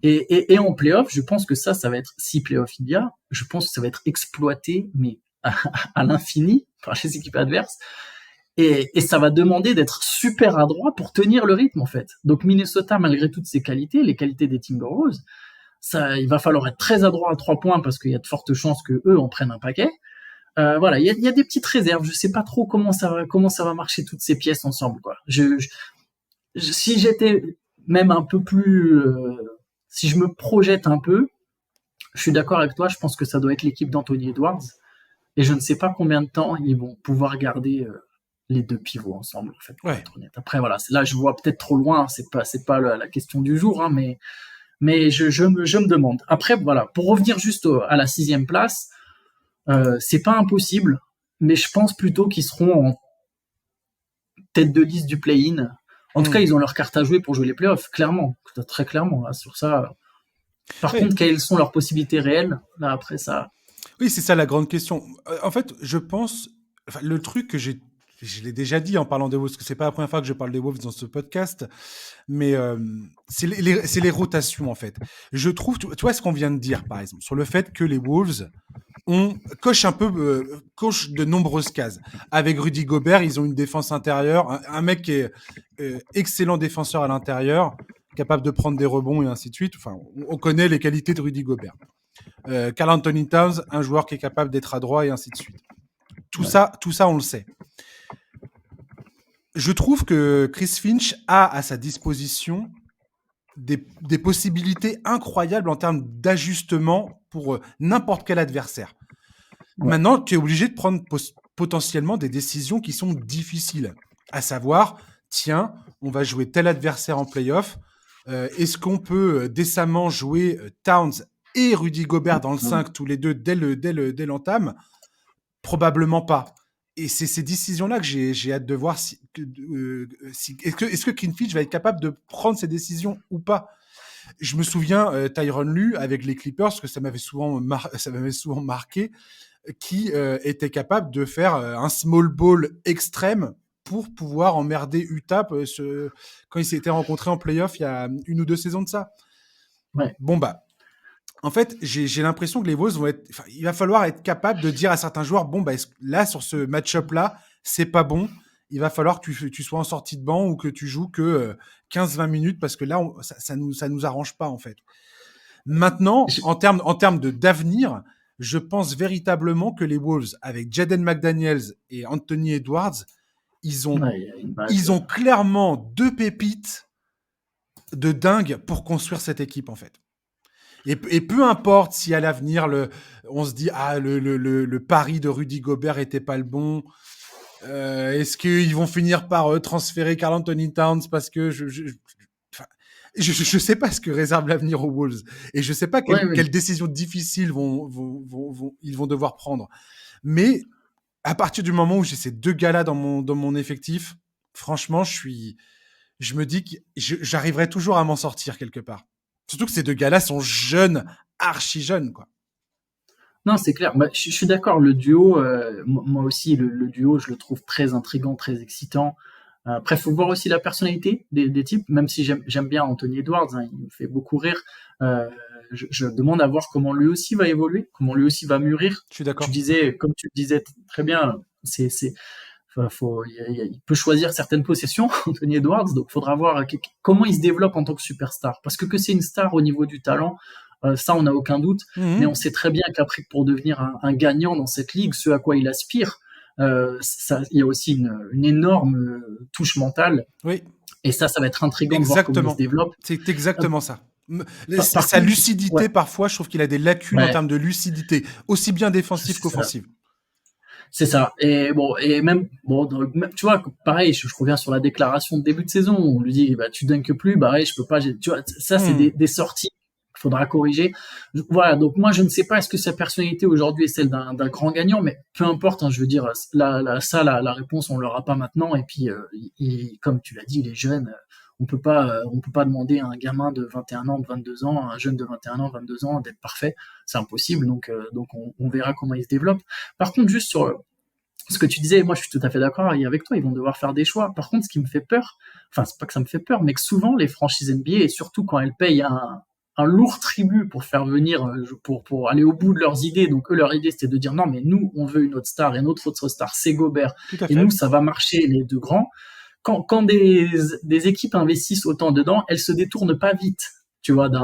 Et en playoff, je pense que ça va être, si playoff il y a, je pense que ça va être exploité, mais à l'infini par les équipes adverses. Et ça va demander d'être super adroit pour tenir le rythme, en fait. Donc Minnesota, malgré toutes ses qualités, les qualités des Timberwolves, il va falloir être très adroit à 3 points parce qu'il y a de fortes chances que eux en prennent un paquet. Voilà, il y a des petites réserves. Je sais pas trop comment ça va marcher toutes ces pièces ensemble, quoi. Si j'étais même un peu plus, si je me projette un peu, je suis d'accord avec toi. Je pense que ça doit être l'équipe d'Anthony Edwards, et je ne sais pas combien de temps ils vont pouvoir garder les 2 pivots ensemble, en fait, pour être honnête. Après, voilà, là je vois peut-être trop loin. C'est pas la question du jour, hein, mais je me demande. Après, voilà, pour revenir juste à la 6e place. C'est pas impossible, mais je pense plutôt qu'ils seront en tête de liste du play-in. En tout cas, ils ont leur carte à jouer pour jouer les playoffs, clairement, très clairement, là, sur ça. Par contre, quelles sont leurs possibilités réelles? Là, après ça. Oui, c'est ça la grande question. En fait, je pense, le truc que je l'ai déjà dit en parlant des Wolves, parce que c'est pas la première fois que je parle des Wolves dans ce podcast, mais c'est les rotations, en fait. Je trouve, tu vois ce qu'on vient de dire, par exemple, sur le fait que les Wolves coche de nombreuses cases. Avec Rudy Gobert, ils ont une défense intérieure, un mec qui est excellent défenseur à l'intérieur, capable de prendre des rebonds et ainsi de suite. Enfin, on connaît les qualités de Rudy Gobert. Karl Anthony Towns, un joueur qui est capable d'être adroit et ainsi de suite. Tout ça, on le sait. Je trouve que Chris Finch a à sa disposition des possibilités incroyables en termes d'ajustement pour n'importe quel adversaire. Ouais. Maintenant, tu es obligé de prendre potentiellement des décisions qui sont difficiles, à savoir, tiens, on va jouer tel adversaire en play-off, est-ce qu'on peut décemment jouer Towns et Rudy Gobert dans le 5 tous les deux dès l'entame? Probablement pas. et c'est ces décisions-là que j'ai hâte de voir est-ce que Greenfield va être capable de prendre ces décisions ou pas. Je me souviens Tyronn Lue avec les Clippers, parce que ça m'avait souvent marqué, qui était capable de faire un small ball extrême pour pouvoir emmerder Utah quand ils s'étaient rencontrés en playoff il y a 1 ou 2 saisons de ça. Ouais. Bon, bah, en fait, j'ai l'impression que les Wolves il va falloir être capable de dire à certains joueurs, bon, bah, là, sur ce match-up-là, c'est pas bon. Il va falloir que tu sois en sortie de banc ou que tu joues que 15-20 minutes parce que là, ça nous arrange pas, en fait. Maintenant, en termes d'avenir, je pense véritablement que les Wolves, avec Jaden McDaniels et Anthony Edwards, ils ont, Ouais, il y a une base. ils ont clairement 2 pépites de dingue pour construire cette équipe, en fait. Et peu importe si à l'avenir, on se dit, le pari de Rudy Gobert était pas le bon. Est-ce qu'ils vont finir par transférer Karl Anthony Towns parce que je sais pas ce que réserve l'avenir aux Wolves et je sais pas Ouais. quelles décisions difficiles ils vont devoir prendre. Mais à partir du moment où j'ai ces 2 gars-là dans mon effectif, franchement, je me dis que j'arriverai toujours à m'en sortir quelque part. Surtout que ces 2 gars-là sont jeunes, archi jeunes, quoi. Non, c'est clair. Bah, je suis d'accord. Le duo, moi aussi, le duo, je le trouve très intriguant, très excitant. Après, faut voir aussi la personnalité des types. Même si j'aime bien Anthony Edwards, hein, il me fait beaucoup rire. Euh, je demande à voir comment lui aussi va évoluer, comment lui aussi va mûrir. Je suis d'accord. Comme tu le disais très bien, il peut choisir certaines possessions, Anthony Edwards. Donc, faudra voir comment il se développe en tant que superstar. Parce que c'est une star au niveau du talent, ça, on n'a aucun doute. Mais on sait très bien qu'après, pour devenir un gagnant dans cette ligue, ce à quoi il aspire, il y a aussi une énorme touche mentale. Oui. Et ça va être intriguant de voir comment il se développe. C'est exactement ça. Par Sa contre, lucidité, ouais, parfois, je trouve qu'il a des lacunes en ouais, termes de lucidité, aussi bien défensive c'est ça. qu'offensive. C'est ça. Et bon, et même, bon, tu vois, pareil, je reviens sur la déclaration de début de saison. On lui dit, bah, tu dunkes plus, bah, ouais, je peux pas. Tu vois, ça, c'est des sorties qu'il faudra corriger. Voilà. Donc, moi, je ne sais pas est-ce que sa personnalité aujourd'hui est celle d'un grand gagnant, mais peu importe, hein, je veux dire, la réponse, on l'aura pas maintenant. Et puis, comme tu l'as dit, il est jeune. On peut pas demander à un gamin de 21 ans, de 22 ans, à un jeune de 21 ans, 22 ans d'être parfait. C'est impossible. Donc on verra comment il se développe. Par contre, juste sur ce que tu disais, moi je suis tout à fait d'accord avec toi, ils vont devoir faire des choix. Par contre, ce qui me fait peur, enfin c'est pas que ça me fait peur, mais que souvent les franchises NBA, et surtout quand elles payent un lourd tribut pour faire venir, pour aller au bout de leurs idées. Donc eux, leur idée c'était de dire non mais nous on veut une autre star et notre autre star c'est Gobert Tout à et fait. nous ça va marcher les deux grands. Quand des équipes investissent autant dedans, elles se détournent pas vite, tu vois, de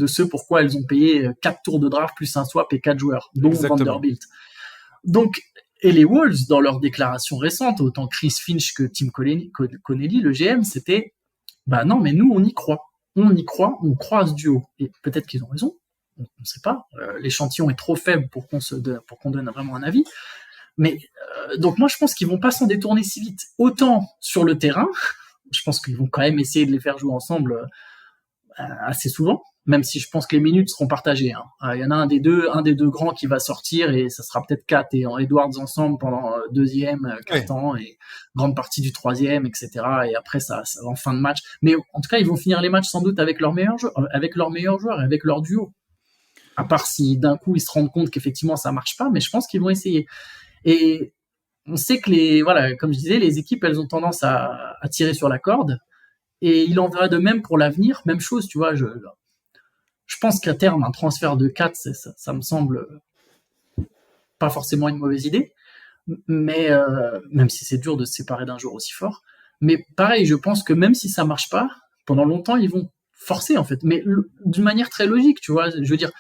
ce pourquoi elles ont payé 4 tours de draft plus un swap et 4 joueurs, dont Exactement. Vanderbilt. Donc, et les Wolves, dans leur déclaration récente, autant Chris Finch que Tim Connelly, le GM, c'était bah non, mais nous, on y croit. On y croit, on croit à ce duo. Et peut-être qu'ils ont raison, on ne sait pas. L'échantillon est trop faible pour qu'on donne vraiment un avis. Mais donc moi, je pense qu'ils vont pas s'en détourner si vite. Autant sur le terrain, je pense qu'ils vont quand même essayer de les faire jouer ensemble assez souvent, même si je pense que les minutes seront partagées. Il y en a un des deux grands qui va sortir et ça sera peut-être Kat et Edwards ensemble pendant deuxième quart-temps et grande partie du troisième, etc. Et après ça va en fin de match. Mais en tout cas, ils vont finir les matchs sans doute avec leurs meilleurs joueurs et avec leur duo. À part si d'un coup ils se rendent compte qu'effectivement ça marche pas, mais je pense qu'ils vont essayer. Et on sait que comme je disais, les équipes elles ont tendance à tirer sur la corde. Et il en va de même pour l'avenir. Même chose, tu vois, je pense qu'à terme, un transfert de 4, ça me semble pas forcément une mauvaise idée. Mais même si c'est dur de se séparer d'un joueur aussi fort. Mais pareil, je pense que même si ça marche pas, pendant longtemps, ils vont forcer, en fait. Mais d'une manière très logique, tu vois. Je veux dire,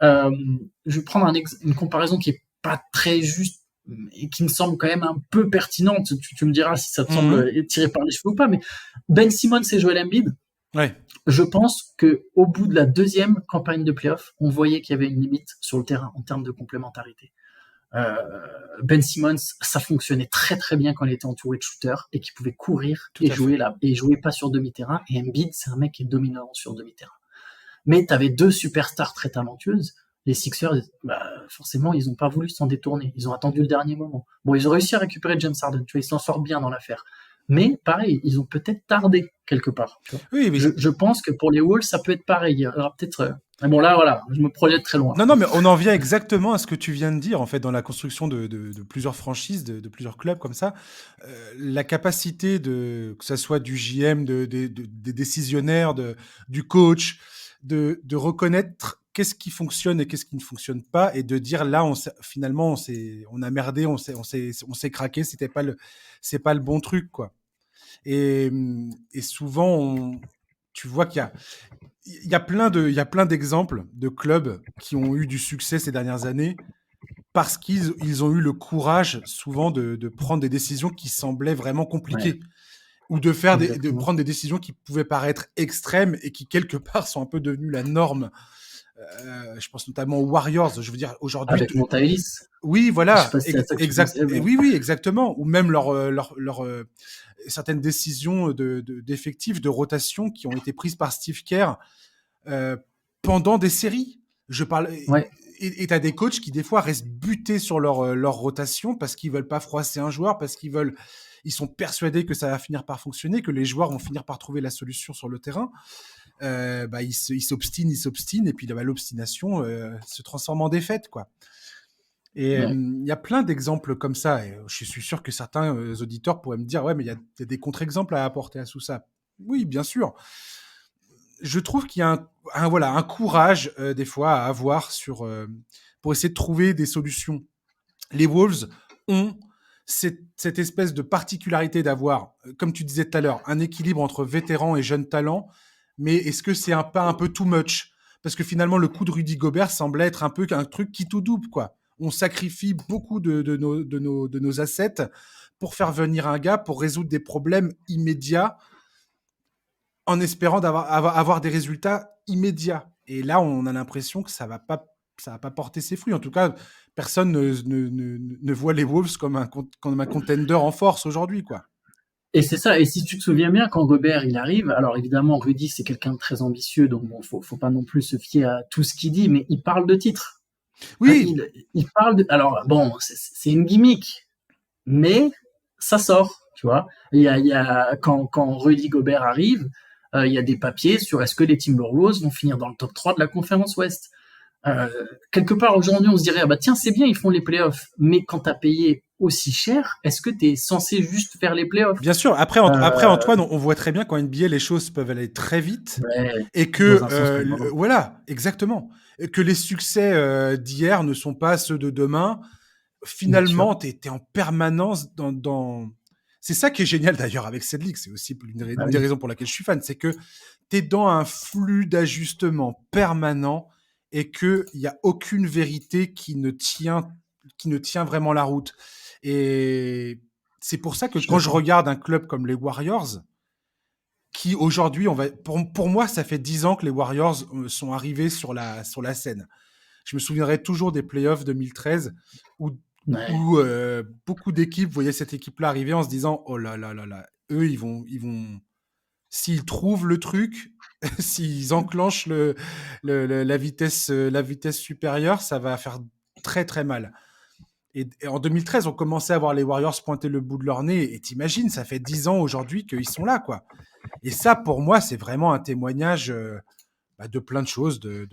je vais prendre une comparaison qui est pas très juste et qui me semble quand même un peu pertinente. Tu me diras si ça te semble tiré par les cheveux ou pas, mais Ben Simmons et Joel Embiid, je pense que au bout de la deuxième campagne de playoff, on voyait qu'il y avait une limite sur le terrain en termes de complémentarité. Ben Simmons, ça fonctionnait très très bien quand il était entouré de shooters et qu'il pouvait courir et jouer pas sur demi-terrain. Et Embiid, c'est un mec qui est dominant sur demi-terrain. Mais tu avais deux superstars très talentueuses, Les Sixers, bah, forcément, ils n'ont pas voulu s'en détourner. Ils ont attendu le dernier moment. Bon, ils ont réussi à récupérer James Harden, tu vois, ils s'en sortent bien dans l'affaire. Mais pareil, ils ont peut-être tardé quelque part. Tu vois. Oui, mais Je pense que pour les Wolves, ça peut être pareil. Il y aura peut-être. Mais bon, là, voilà, je me projette très loin. non, non, mais on en vient exactement à ce que tu viens de dire, en fait, dans la construction de plusieurs franchises, de plusieurs clubs comme ça. La capacité que ça soit du JM, des décisionnaires, du coach, de reconnaître qu'est-ce qui fonctionne et qu'est-ce qui ne fonctionne pas, et de dire là, finalement, on a merdé, on s'est craqué, c'est pas le bon truc, quoi. Et souvent, tu vois il y a plein d'exemples de clubs qui ont eu du succès ces dernières années parce qu'ils ont eu le courage souvent de prendre des décisions qui semblaient vraiment Ouais, compliquées, ou de exactement. prendre des décisions qui pouvaient paraître extrêmes et qui quelque part sont un peu devenues la norme. Je pense notamment aux Warriors. Je veux dire, aujourd'hui, Avec Monta Ellis. oui, Je sais voilà, pas si c'est à ça que tu exact, pensais, mais oui, oui, exactement. Ou même certaines décisions d'effectifs, de rotation qui ont été prises par Steve Kerr euh, pendant des séries. Je parle. ouais, Et t'as des coachs qui des fois restent butés sur leur rotation parce qu'ils veulent pas froisser un joueur, parce ils sont persuadés que ça va finir par fonctionner, que les joueurs vont finir par trouver la solution sur le terrain. Bah, ils s'obstinent, et puis bah, l'obstination se transforme en défaite, quoi. Et ouais. il y a plein d'exemples comme ça. Et je suis sûr que certains auditeurs pourraient me dire, ouais, mais il y a des contre-exemples à apporter à tout ça. Oui, bien sûr. Je trouve qu'il y a voilà, un courage des fois à avoir pour essayer de trouver des solutions. Les Wolves ont cette espèce de particularité d'avoir, comme tu disais tout à l'heure, un équilibre entre vétérans et jeunes talents. Mais est-ce que c'est pas un peu too much? Parce que finalement, le coup de Rudy Gobert semblait être un peu un truc qui tout double, quoi. On sacrifie beaucoup de nos assets pour faire venir un gars, pour résoudre des problèmes immédiats, en espérant avoir des résultats immédiats. Et là, on a l'impression que ça va pas porter ses fruits. En tout cas, personne ne voit les Wolves comme un contender en force aujourd'hui, quoi. Et c'est ça. Et si tu te souviens bien, quand Gobert il arrive, alors évidemment Rudy c'est quelqu'un de très ambitieux, donc bon, faut pas non plus se fier à tout ce qu'il dit, mais il parle de titre. Oui, Il parle de. Alors bon, c'est une gimmick, mais ça sort, tu vois. Quand Rudy Gobert arrive, il y a des papiers sur est-ce que les Timberwolves vont finir dans le top 3 de la conférence Ouest. Euh, Quelque part aujourd'hui, on se dirait, ah bah tiens, c'est bien, ils font les playoffs, mais quand t'as payé aussi cher, est-ce que t'es censé juste faire les playoffs? bien sûr. Après, euh, Antoine, on voit très bien qu'en NBA, les choses peuvent aller très vite, ouais, et dans que, un sens comme dans l'autre. voilà, exactement. Et que les succès d'hier ne sont pas ceux de demain. Bien sûr. Finalement, tu es en permanence C'est ça qui est génial d'ailleurs avec cette ligue. C'est aussi Bah une des oui. raisons pour laquelle je suis fan. C'est que tu es dans un flux d'ajustement permanent, et qu'il n'y a aucune vérité qui ne tient vraiment la route. Et c'est pour ça que Je suis quand je d'accord. regarde un club comme les Warriors, qui aujourd'hui, pour moi, ça fait 10 ans que les Warriors sont arrivés sur la scène. Je me souviendrai toujours des playoffs 2013 où, Ouais. beaucoup d'équipes voyaient cette équipe-là arriver en se disant, oh là là là là, eux, s'ils trouvent le truc, s'ils enclenchent la vitesse supérieure, ça va faire très très mal. Et en 2013, on commençait à voir les Warriors pointer le bout de leur nez. Et t'imagines, ça fait 10 ans aujourd'hui qu'ils sont là, quoi. Et ça, pour moi, c'est vraiment un témoignage bah, de plein de choses, de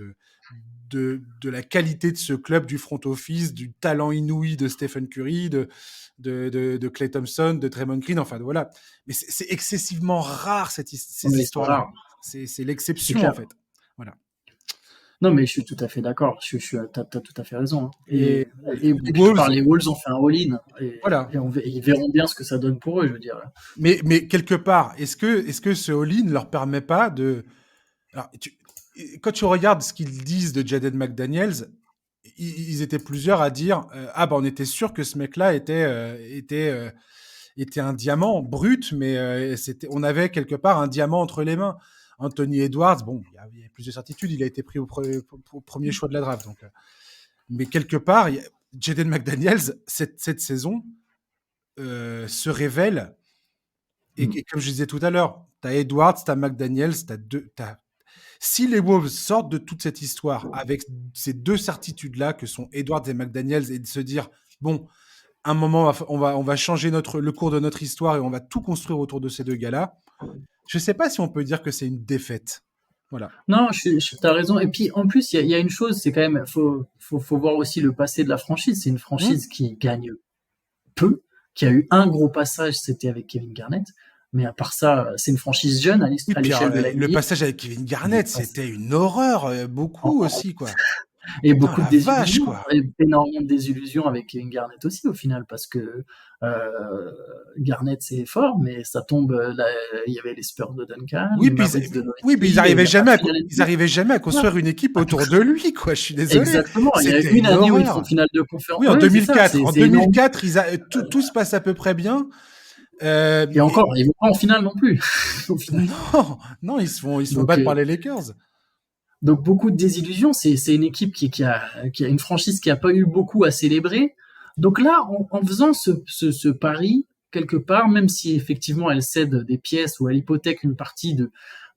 la qualité de ce club, du front office, du talent inouï de Stephen Curry, de Klay Thompson, de Draymond Green, enfin voilà. Mais c'est excessivement rare ces Mais c'est histoires-là. rare. C'est C'est l'exception, en clair. fait. Voilà. Non, mais je suis tout à fait d'accord. T'as tout à fait raison, hein. Et les Et quelque part, Wolves, les Wolves ont fait un all-in. voilà. Et ils verront bien ce que ça donne pour eux, je veux dire. Mais quelque part, est-ce que ce all-in ne leur permet pas de... Alors, quand tu regardes ce qu'ils disent de Jaden McDaniels, ils étaient plusieurs à dire ah bah on était sûr que ce mec-là était un diamant brut, mais on avait quelque part un diamant entre les mains. Anthony Edwards, bon, il y a plus de certitude, il a été pris au premier choix de la draft. Donc, mais quelque part, Jaden McDaniels, cette saison, se révèle. Et Mm. comme je disais tout à l'heure, tu as Edwards, tu as McDaniels, Si les Wolves sortent de toute cette histoire avec ces deux certitudes-là que sont Edwards et McDaniels et de se dire, bon, un moment, on va changer le cours de notre histoire et on va tout construire autour de ces deux gars-là, je sais pas si on peut dire que c'est une défaite. Voilà. Non, t'as raison. Et puis, en plus, il y a une chose, c'est quand même, faut voir aussi le passé de la franchise. C'est une franchise qui gagne peu, qui a eu un gros passage, c'était avec Kevin Garnett. Mais à part ça, c'est une franchise jeune à Oui, puis l'échelle de la le NBA. passage avec Kevin Garnett, c'était une horreur, beaucoup aussi, quoi. Et Putain, beaucoup de la vache, désillusions, quoi. énormément de désillusions avec Kevin Garnett aussi au final, parce que Garnett c'est fort, mais ça tombe. Il y avait les Spurs de Duncan, Oui, les puis, Mavericks de oui, mais Nowitzki, et il n'y a pas de finale ils NBA. arrivaient jamais à construire une équipe autour de lui, quoi. Je suis désolé. Exactement. Il y a C'était une une année où ils font horreur. finale de conférence. Oui, en Oui, c'est ça. 2004. En C'est énorme. 2004, tout se passe à peu près bien. Et encore, ils vont pas en finale non plus. Au final. Non, non, ils se font Donc, battre par les Lakers. donc beaucoup de désillusions. C'est une équipe qui a une franchise qui a pas eu beaucoup à célébrer. Donc là, en faisant ce pari, quelque part, même si effectivement elle cède des pièces ou elle hypothèque une partie de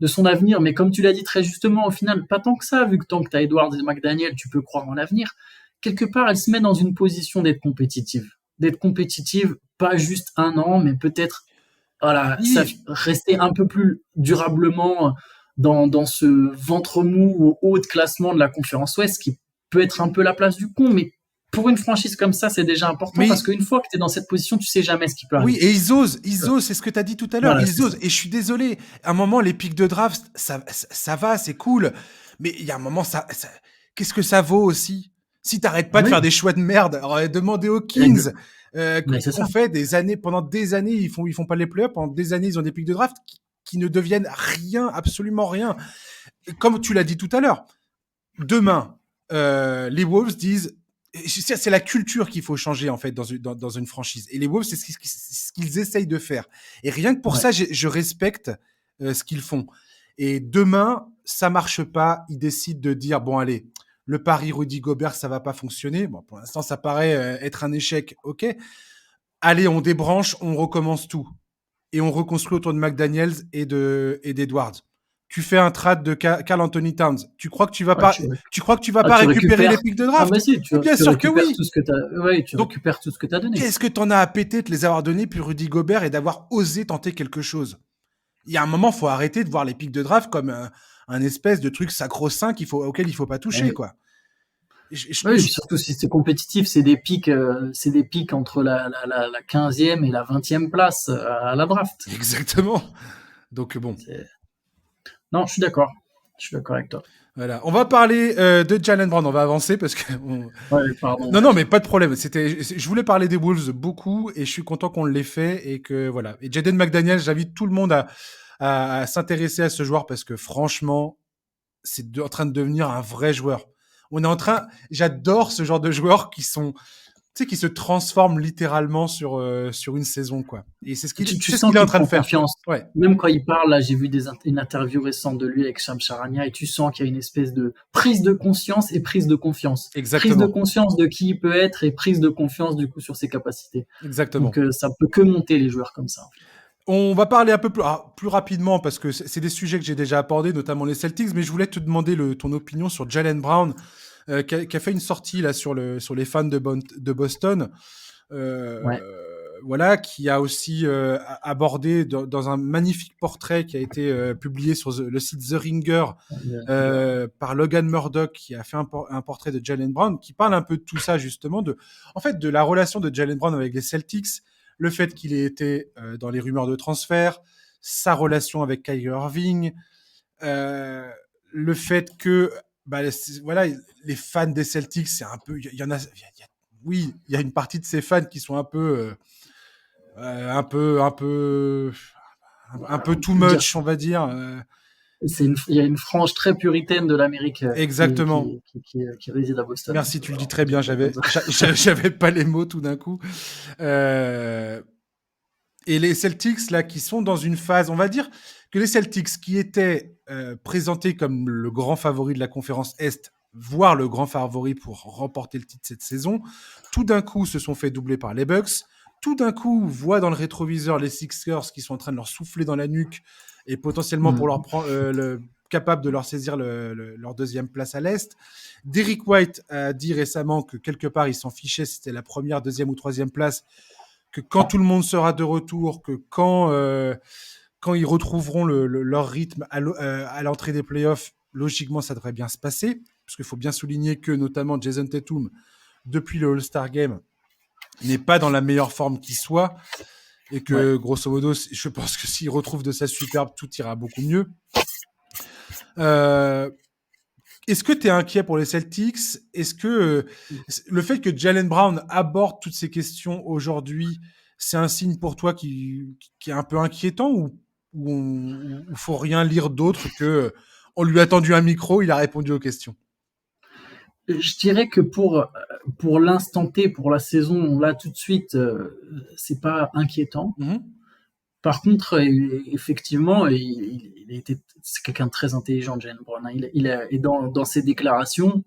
son avenir, mais comme tu l'as dit très justement, au final, pas tant que ça, vu que tant que tu as Edwards et McDaniel, tu peux croire en l'avenir. Quelque part, elle se met dans une position d'être compétitive. D'être compétitive, pas juste un an, mais peut-être voilà, ça Oui, rester un peu plus durablement dans ce ventre mou au haut de classement de la conférence Ouest, qui peut être un peu la place du con, mais pour une franchise comme ça, c'est déjà important parce mais qu'une fois que tu es dans cette position, tu sais jamais ce qui peut oui, arriver. et ils osent, c'est ce que tu as dit tout à l'heure. Voilà, Ils c'est ça. osent. Et je suis désolé. À un moment, les pics de draft, ça va, c'est cool. Mais il y a un moment, qu'est-ce que ça vaut aussi? Si t'arrêtes pas de faire Oui, des choix de merde, alors demandez aux ex- Kings, mais c'est qu'on ça. fait pendant des années, ils font pas les playoffs, pendant des années, ils ont des pics de draft qui ne deviennent rien, absolument rien. Comme tu l'as dit tout à l'heure, demain, les Wolves disent, c'est la culture qu'il faut changer en fait dans une franchise. Et les Wolves, c'est ce qu'ils essayent de faire. Et rien que pour Ouais. ça, je respecte ce qu'ils font. Et demain, ça marche pas. Ils décident de dire bon allez, le pari Rudy Gobert, ça va pas fonctionner. Bon, pour l'instant, ça paraît être un échec. Ok. Allez, on débranche, on recommence tout et on reconstruit autour de McDaniels et d'Edwards. Tu fais un trade de Carl Anthony Towns. Ouais, Tu crois que tu vas pas tu récupérer récupères. les pics de Ah draft? bah si, Mais bien tu sûr que récupères oui. tout ce que t'as. Ouais, tu Donc, récupères tout ce que t'as donné. qu'est-ce que t'en as à péter de les avoir donnés puis Rudy Gobert et d'avoir osé tenter quelque chose? Il y a un moment, faut arrêter de voir les pics de draft comme un espèce de truc sacro-saint auquel il faut pas toucher, Ouais. quoi. Oui, surtout si c'est compétitif, c'est des pics entre la 15e et la 20e place à la draft. Exactement. Donc bon. Non, je suis d'accord. Je suis d'accord avec toi. Voilà, on va parler de Jalen Brown. On va avancer parce que Ouais, pardon. non, Ouais. non, mais pas de problème. Je voulais parler des Wolves beaucoup et je suis content qu'on l'ait fait et que voilà. Et Jaden McDaniel, j'invite tout le monde à s'intéresser à ce joueur parce que franchement, en train de devenir un vrai joueur. J'adore ce genre de joueurs qui se transforment littéralement sur une saison, quoi. Et Tu c'est ce sens qu'il est en qu'il train de prend faire. confiance. Ouais, Même quand il parle, là, j'ai vu une interview récente de lui avec Sham Charania et tu sens qu'il y a une espèce de prise de conscience et prise de confiance. Prise de exactement, conscience de qui il peut être et prise de confiance du coup sur ses capacités. Donc exactement. ça peut que monter les joueurs comme ça. On va parler un peu plus rapidement parce que c'est des sujets que j'ai déjà abordés, notamment les Celtics, mais je voulais te demander ton opinion sur Jalen Brown, qui a fait une sortie là sur les fans de Boston, Ouais. voilà, qui a aussi abordé dans un magnifique portrait qui a été publié sur le site The Ringer par Logan Murdoch, qui a fait un portrait de Jalen Brown, qui parle un peu de tout ça justement, en fait, de la relation de Jalen Brown avec les Celtics, le fait qu'il ait été dans les rumeurs de transfert, sa relation avec Kyrie Irving, le fait que bah, voilà, les fans des Celtics, c'est un peu, il y en a, oui, il y a une partie de ces fans qui sont un peu, un peu On too peut dire much, on va dire. il y a une frange très puritaine de l'Amérique Exactement. qui réside à Boston. Merci, tu le dis Alors, on très peut dire bien. ça comme ça. J'avais pas les mots tout d'un coup. Euh, et les Celtics, là, qui sont dans une phase, on va dire que les Celtics, qui étaient présentés comme le grand favori de la conférence Est, voire le grand favori pour remporter le titre cette saison, tout d'un coup se sont fait doubler par les Bucks. Tout d'un coup, voient dans le rétroviseur les Sixers qui sont en train de leur souffler dans la nuque et potentiellement pour leur capable de leur saisir leur deuxième place à l'Est. Derrick White a dit récemment que quelque part, il s'en fichait si c'était la première, deuxième ou troisième place, que quand tout le monde sera de retour, que quand ils retrouveront leur rythme à l'entrée des playoffs, logiquement, ça devrait bien se passer. Parce qu'il faut bien souligner que, notamment, Jason Tatum, depuis le All-Star Game, n'est pas dans la meilleure forme qui soit. Et que, grosso modo, je pense que s'il retrouve de sa superbe, tout ira beaucoup mieux. Est-ce que tu es inquiet pour les Celtics? Est-ce que le fait que Jaylen Brown aborde toutes ces questions aujourd'hui, c'est un signe pour toi qui est un peu inquiétant, ou faut rien lire d'autre que on lui a tendu un micro, il a répondu aux questions? Je dirais que pour l'instant T, pour la saison, là tout de suite, c'est pas inquiétant. Par contre, effectivement, c'est quelqu'un de très intelligent, Jaylen Brown. Et dans ses déclarations,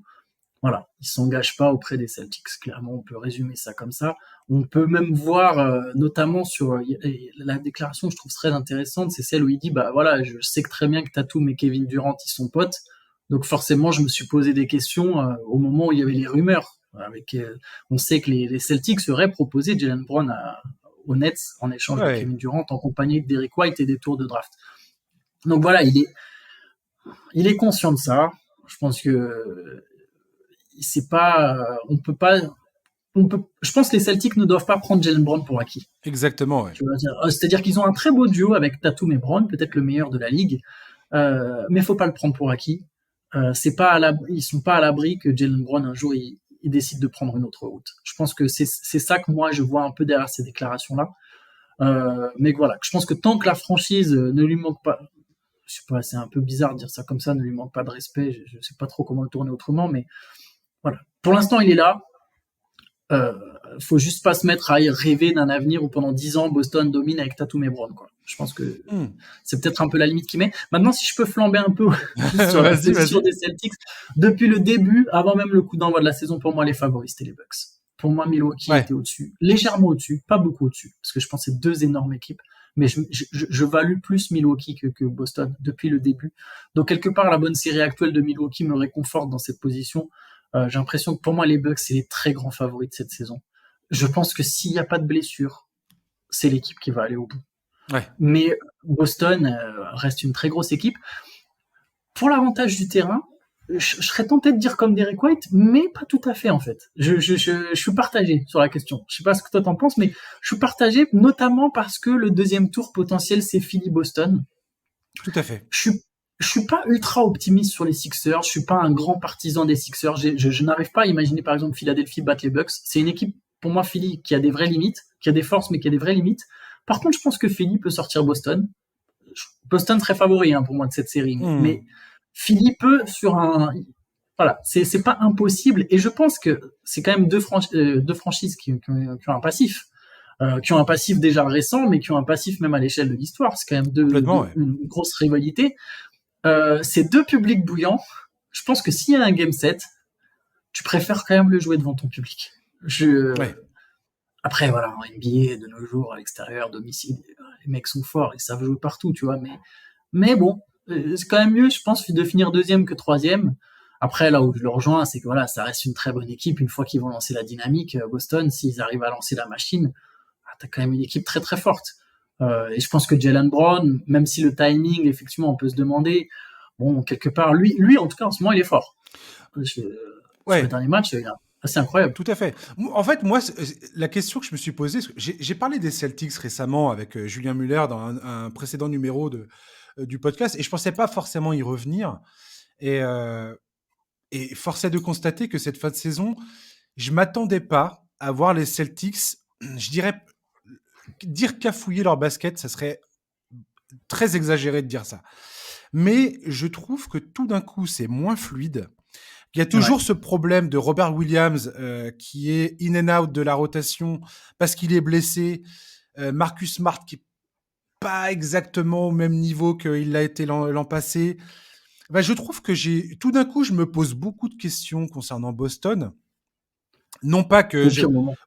voilà, il s'engage pas auprès des Celtics. Clairement, on peut résumer ça comme ça. On peut même voir, notamment sur la déclaration, je trouve très intéressante, c'est celle où il dit, bah voilà, je sais que très bien que Tatum et Kevin Durant, ils sont potes. Donc forcément, je me suis posé des questions au moment où il y avait les rumeurs. On sait que les Celtics auraient proposé Jaylen Brown aux Nets en échange de Kevin Durant en compagnie de Derrick White et des tours de draft. Donc voilà, il est conscient de ça. Je pense que c'est pas, je pense que les Celtics ne doivent pas prendre Jaylen Brown pour acquis. Exactement, ouais. C'est-à-dire qu'ils ont un très beau duo avec Tatum et Brown, peut-être le meilleur de la ligue, mais faut pas le prendre pour acquis. Ils sont pas à l'abri que Jaylen Brown un jour il décide de prendre une autre route. Je pense que c'est ça que moi je vois un peu derrière ces déclarations-là. Mais voilà, je pense que tant que la franchise ne lui manque pas, je sais pas, c'est un peu bizarre de dire ça comme ça, ne lui manque pas de respect, je sais pas trop comment le tourner autrement, mais voilà. Pour l'instant, il est là. Faut juste pas se mettre à rêver d'un avenir où pendant 10 ans Boston domine avec Tatum et Brown, quoi. Je pense que c'est peut-être un peu la limite qu'il met. Maintenant, si je peux flamber un peu sur la position des Celtics, depuis le début, avant même le coup d'envoi de la saison, pour moi, les favoris, c'était les Bucks. Pour moi, Milwaukee était au-dessus, légèrement au-dessus, pas beaucoup au-dessus, parce que je pense que c'est deux énormes équipes. Mais je value plus Milwaukee que Boston depuis le début. Donc, quelque part, la bonne série actuelle de Milwaukee me réconforte dans cette position. J'ai l'impression que pour moi, les Bucks, c'est les très grands favoris de cette saison. Je pense que s'il n'y a pas de blessure, c'est l'équipe qui va aller au bout. Ouais. Mais Boston reste une très grosse équipe. Pour l'avantage du terrain, je serais tenté de dire comme Derrick White, mais pas tout à fait en fait. Je suis partagé sur la question. Je sais pas ce que toi t'en penses, mais je suis partagé notamment parce que le deuxième tour potentiel, c'est Philly-Boston. Tout à fait. Je suis pas ultra optimiste sur les Sixers. Je suis pas un grand partisan des Sixers. Je n'arrive pas à imaginer, par exemple, Philadelphie battre les Bucks. C'est une équipe, pour moi, Philly, qui a des vraies limites, qui a des forces, mais qui a des vraies limites. Par contre, je pense que Philly peut sortir Boston. Boston serait favori, pour moi, de cette série. Mais Philly peut voilà, c'est pas impossible. Et je pense que c'est quand même deux franchises qui ont un passif. Qui ont un passif déjà récent, mais qui ont un passif même à l'échelle de l'histoire. C'est quand même une grosse rivalité. C'est deux publics bouillants. Je pense que s'il y a un game set, tu préfères quand même le jouer devant ton public. Après, voilà, en NBA, de nos jours, à l'extérieur, domicile, les mecs sont forts, ils savent jouer partout, tu vois, mais bon, c'est quand même mieux, je pense, de finir deuxième que troisième. Après, là où je le rejoins, c'est que voilà, ça reste une très bonne équipe. Une fois qu'ils vont lancer la dynamique, Boston, s'ils arrivent à lancer la machine, t'as quand même une équipe très très forte. Et je pense que Jaylen Brown, même si le timing, effectivement, on peut se demander, bon, quelque part, lui, en tout cas, en ce moment, il est fort. Sur les derniers matchs, c'est incroyable. Tout à fait. En fait, moi, la question que je me suis posée, j'ai parlé des Celtics récemment avec Julien Muller dans un précédent numéro du podcast, et je pensais pas forcément y revenir. Et force est de constater que cette fin de saison, je m'attendais pas à voir les Celtics, je dirais, dire cafouiller leur basket, ça serait très exagéré de dire ça. Mais je trouve que tout d'un coup, c'est moins fluide. Il y a toujours ce problème de Robert Williams qui est in and out de la rotation parce qu'il est blessé. Marcus Smart qui n'est pas exactement au même niveau qu'il l'a été l'an passé. Ben, je trouve que tout d'un coup, je me pose beaucoup de questions concernant Boston. Non pas que...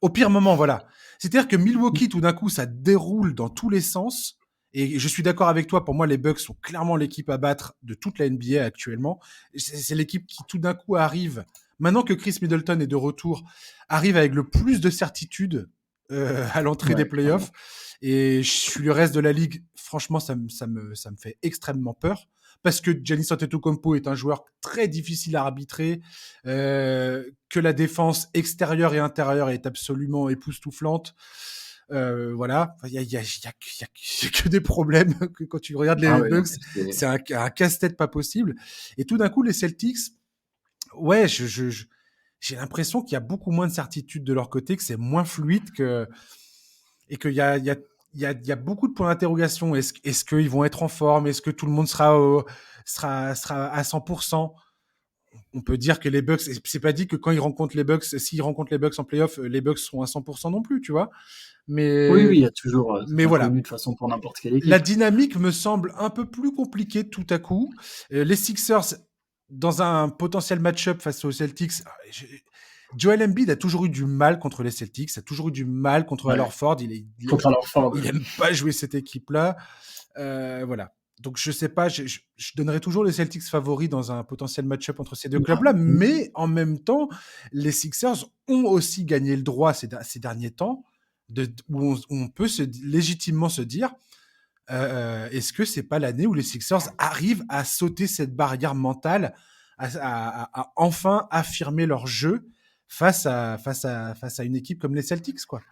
Au pire moment, voilà. C'est-à-dire que Milwaukee, tout d'un coup, ça déroule dans tous les sens. Et je suis d'accord avec toi. Pour moi, les Bucks sont clairement l'équipe à battre de toute la NBA actuellement. C'est l'équipe qui tout d'un coup arrive, maintenant que Chris Middleton est de retour, arrive avec le plus de certitude à l'entrée des Ouais, playoffs. clairement. Et je suis le reste de la ligue. Franchement, ça me fait extrêmement peur. Parce que Giannis Antetokounmpo est un joueur très difficile à arbitrer, que la défense extérieure et intérieure est absolument époustouflante. Voilà, il y a que des problèmes que quand tu regardes Ah les ouais, non, Bucks, mais c'est... c'est un casse-tête pas possible. Et tout d'un coup, les Celtics, ouais, j'ai l'impression qu'il y a beaucoup moins de certitude de leur côté, que c'est moins fluide et qu'il y a beaucoup de points d'interrogation. Est-ce qu'ils vont être en forme? Est-ce que tout le monde sera à 100%? On peut dire que les Bucks, c'est pas dit que quand ils rencontrent les Bucks, s'ils rencontrent les Bucks en playoff, les Bucks seront à 100% non plus, tu vois. Oui, Mais, oui, il y a toujours mais cet voilà. inconnu de toute façon pour n'importe quelle La équipe. dynamique me semble un peu plus compliquée tout à coup. Les Sixers, dans un potentiel match-up face aux Celtics, Joel Embiid a toujours eu du mal contre les Celtics, a toujours eu du mal contre Al Ouais. Horford. Contre leur Ford. Il aime pas jouer cette équipe-là. Voilà. Donc je sais pas, je donnerais toujours les Celtics favoris dans un potentiel match-up entre ces deux clubs-là, mais en même temps, les Sixers ont aussi gagné le droit ces derniers temps, où on peut légitimement se dire, est-ce que c'est pas l'année où les Sixers arrivent à sauter cette barrière mentale, à enfin affirmer leur jeu face à une équipe comme les Celtics, quoi.